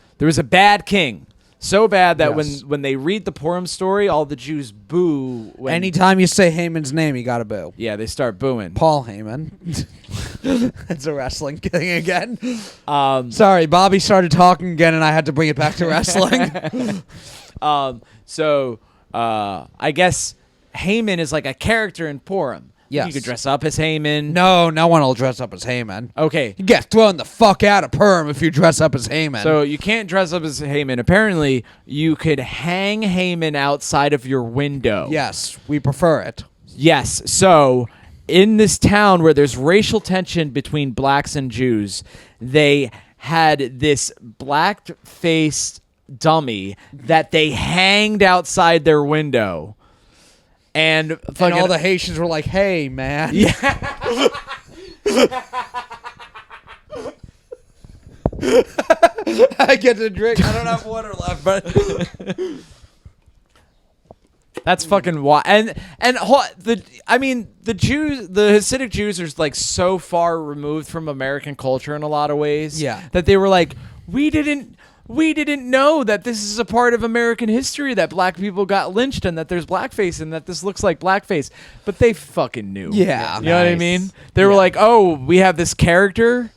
C: bad king. So bad that
B: Yes.
C: when they read the Purim story, all the Jews boo.
B: Anytime you say Haman's name, you gotta boo.
C: Yeah, they start booing.
B: Paul Heyman. That's a wrestling thing again. Sorry, Bobby started talking again, and I had to bring it back to wrestling.
C: So I guess Haman is like a character in Purim.
B: Yes.
C: You could dress up as Haman.
B: No one will dress up as Haman.
C: Okay.
B: You get thrown the fuck out of Perm if you dress up as Haman.
C: So you can't dress up as Haman. Apparently, you could hang Haman outside of your window.
B: yes, we prefer it.
C: Yes. So in this town where there's racial tension between blacks and Jews, they had this black-faced dummy that they hanged outside their window. And fucking
B: all the Haitians were like, "Hey, man."
C: Yeah.
B: I get to drink. I don't have water left, but
C: That's fucking wild. And the Jews, the Hasidic Jews are like so far removed from American culture in a lot of ways.
B: Yeah.
C: That they were like, we didn't know that this is a part of American history, that black people got lynched and that there's blackface and that this looks like blackface. But they fucking knew.
B: Yeah.
C: You know what I
A: Nice.
C: mean? They were like, oh, we have this character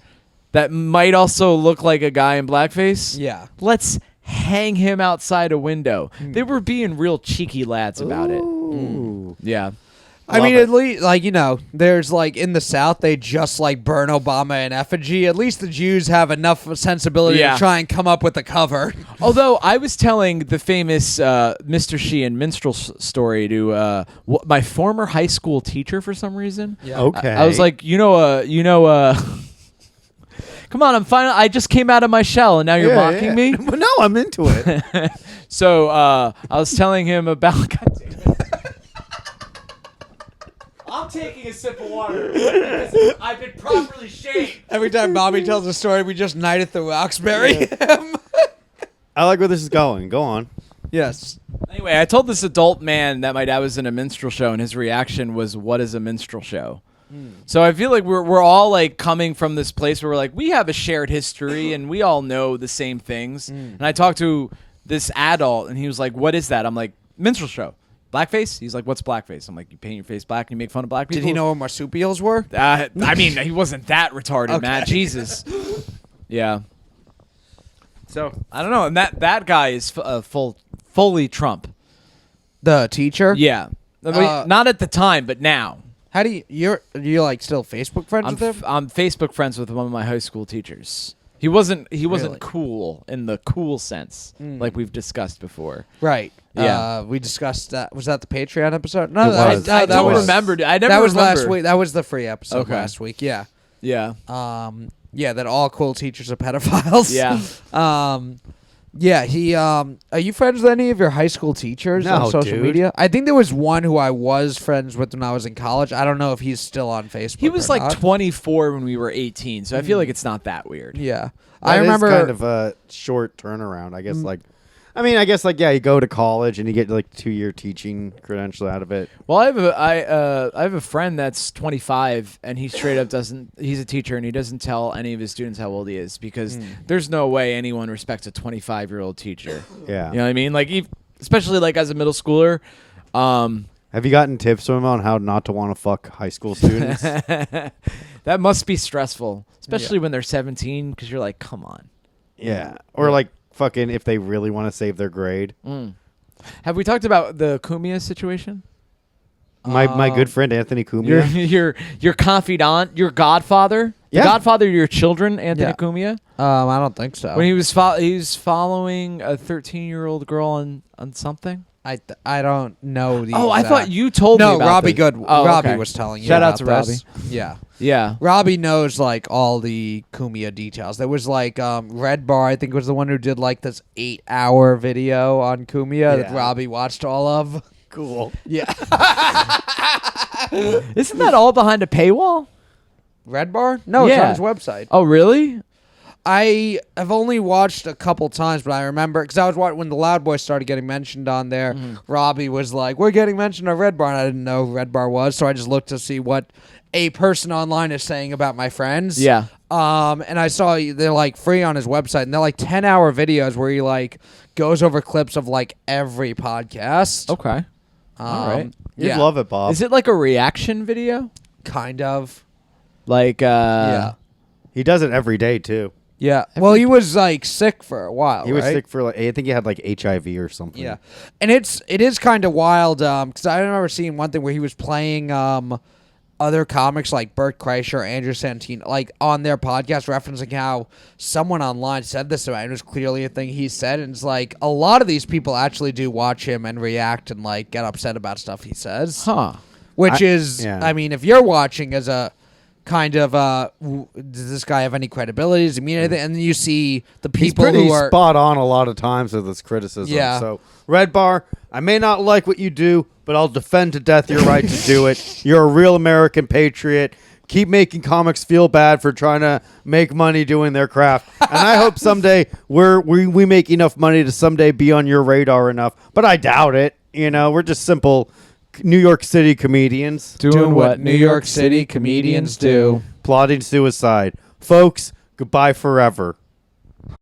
C: that might also look like a guy in blackface.
B: Yeah.
C: Let's hang him outside a window. They were being real cheeky lads about it. Yeah.
B: I
A: Love
B: mean,
A: it.
B: at least, there's like in the South, they just like burn Obama in effigy. At least the Jews have enough sensibility
C: Yeah.
B: to try and come up with a cover.
C: Although I was telling the famous Mr. Sheehan minstrel story to my former high school teacher for some reason.
B: Yeah.
A: Okay.
C: I was like, come on, I just came out of my shell and now you're mocking me.
A: Well, no, I'm into it.
C: So I was telling him about. God damn it. I'm taking a sip of water because I've been properly shaved.
B: Every time Bobby tells a story, we just knight it through Roxbury.
A: I like where this is going. Go on.
B: Yes.
C: Anyway, I told this adult man that my dad was in a minstrel show, and his reaction was, "What is a minstrel show?" So I feel like we're all like coming from this place where we're like, we have a shared history and we all know the same things. And I talked to this adult, and he was like, "What is that?" I'm like, "Minstrel show." Blackface? He's like, "What's blackface?" I'm like, "You paint your face black and you make fun of black people."
B: Did he know what marsupials were?
C: I mean, he wasn't that retarded,
B: Okay.
C: Matt. Jesus. Yeah. So I don't know, and that guy is fully Trump.
B: The teacher?
C: Yeah, I mean, not at the time, but now.
B: How do you're like still Facebook friends with him?
C: I'm Facebook friends with one of my high school teachers. He wasn't
B: Really?
C: cool in the cool sense, like we've discussed before.
B: Right.
C: Yeah.
B: We discussed that. Was that the Patreon episode? No,
A: It was.
C: I
B: that
C: don't
B: was
C: remember. I never
B: that was
C: remember.
B: last week. That was the free episode
C: Okay.
B: last week. Yeah.
C: Yeah.
B: Yeah, that all cool teachers are pedophiles.
C: Yeah.
B: Yeah, he are you friends with any of your high school teachers on
A: No,
B: social
A: dude.
B: media? I think there was one who I was friends with when I was in college. I don't know if he's still on Facebook.
C: He was
B: or
C: like
B: not.
C: 24 when we were 18, so I feel like it's not that weird.
B: Yeah.
A: That
B: I
A: is
B: remember
A: kind of a short turnaround. I guess you go to college and you get like 2-year teaching credential out of it.
C: Well, I have a friend that's 25, and he straight up doesn't. He's a teacher, and he doesn't tell any of his students how old he is because there's no way anyone respects a 25-year-old techer.
A: Yeah.
C: You know what I mean? Like, especially like as a middle schooler.
A: Have you gotten tips from him on how not to want to fuck high school students?
C: That must be stressful, especially when they're 17, because you're like, come on.
A: Yeah. Or like fucking if they really want to save their grade.
C: Have we talked about the Kumia situation?
A: My good friend Anthony Cumia.
C: Your confidant, your godfather,
A: Yeah.
C: the godfather of your children, Anthony
B: Yeah.
C: Cumia.
B: I don't think so.
C: When he was following a 13-year-old girl on something.
B: I don't know the
C: Oh, I
B: exact-
C: thought you told me
B: No,
C: about
B: Robbie
C: this.
B: Good.
C: Oh,
B: Robbie
C: okay.
B: was telling you.
C: Shout out
B: about
C: to
B: this. Yeah.
C: Yeah.
B: Robbie knows like all the Kumia details. There was like Red Bar, I think was the one who did like this 8-hour video on Kumia that
A: Yeah.
B: Robbie watched all of.
A: Cool.
B: Yeah.
C: Isn't that all behind a paywall?
B: Red Bar? No,
C: Yeah.
B: it's on his website.
C: Oh, really?
B: I have only watched a couple times, but I remember because I was when the Loud Boys started getting mentioned on there. Robbie was like, "We're getting mentioned on Red Bar," and I didn't know who Red Bar was, so I just looked to see what a person online is saying about my friends.
C: Yeah.
B: And I saw they're like free on his website, and they're like 10-hour videos where he like goes over clips of like every podcast.
C: Okay. All right.
A: You'd
B: Yeah.
A: love it, Bob.
C: Is it like a reaction video?
B: Kind of.
C: Like,
B: Yeah.
A: He does it every day too.
B: Yeah. Well, he was like sick for a while.
A: He was
B: right?
A: sick for like I think he had like HIV or something.
B: Yeah, and it is kind of wild because I remember seeing one thing where he was playing other comics like Bert Kreischer, Andrew Santino, like on their podcast, referencing how someone online said this about him. It was clearly a thing he said, and it's like a lot of these people actually do watch him and react and like get upset about stuff he says.
C: huh?
B: Which
A: yeah.
B: I mean, if you're watching as a kind of does this guy have any credibility? Does he mean anything? And then you see the
A: He's
B: people
A: pretty
B: who are
A: spot on a lot of times with his criticism.
B: Yeah.
A: So Red Bar, I may not like what you do, but I'll defend to death your right to do it. You're a real American patriot. Keep making comics feel bad for trying to make money doing their craft. And I hope someday we make enough money to someday be on your radar enough. But I doubt it. You know, we're just simple New York City comedians
B: doing what New York City comedians do.
A: plotting suicide. Folks, goodbye forever.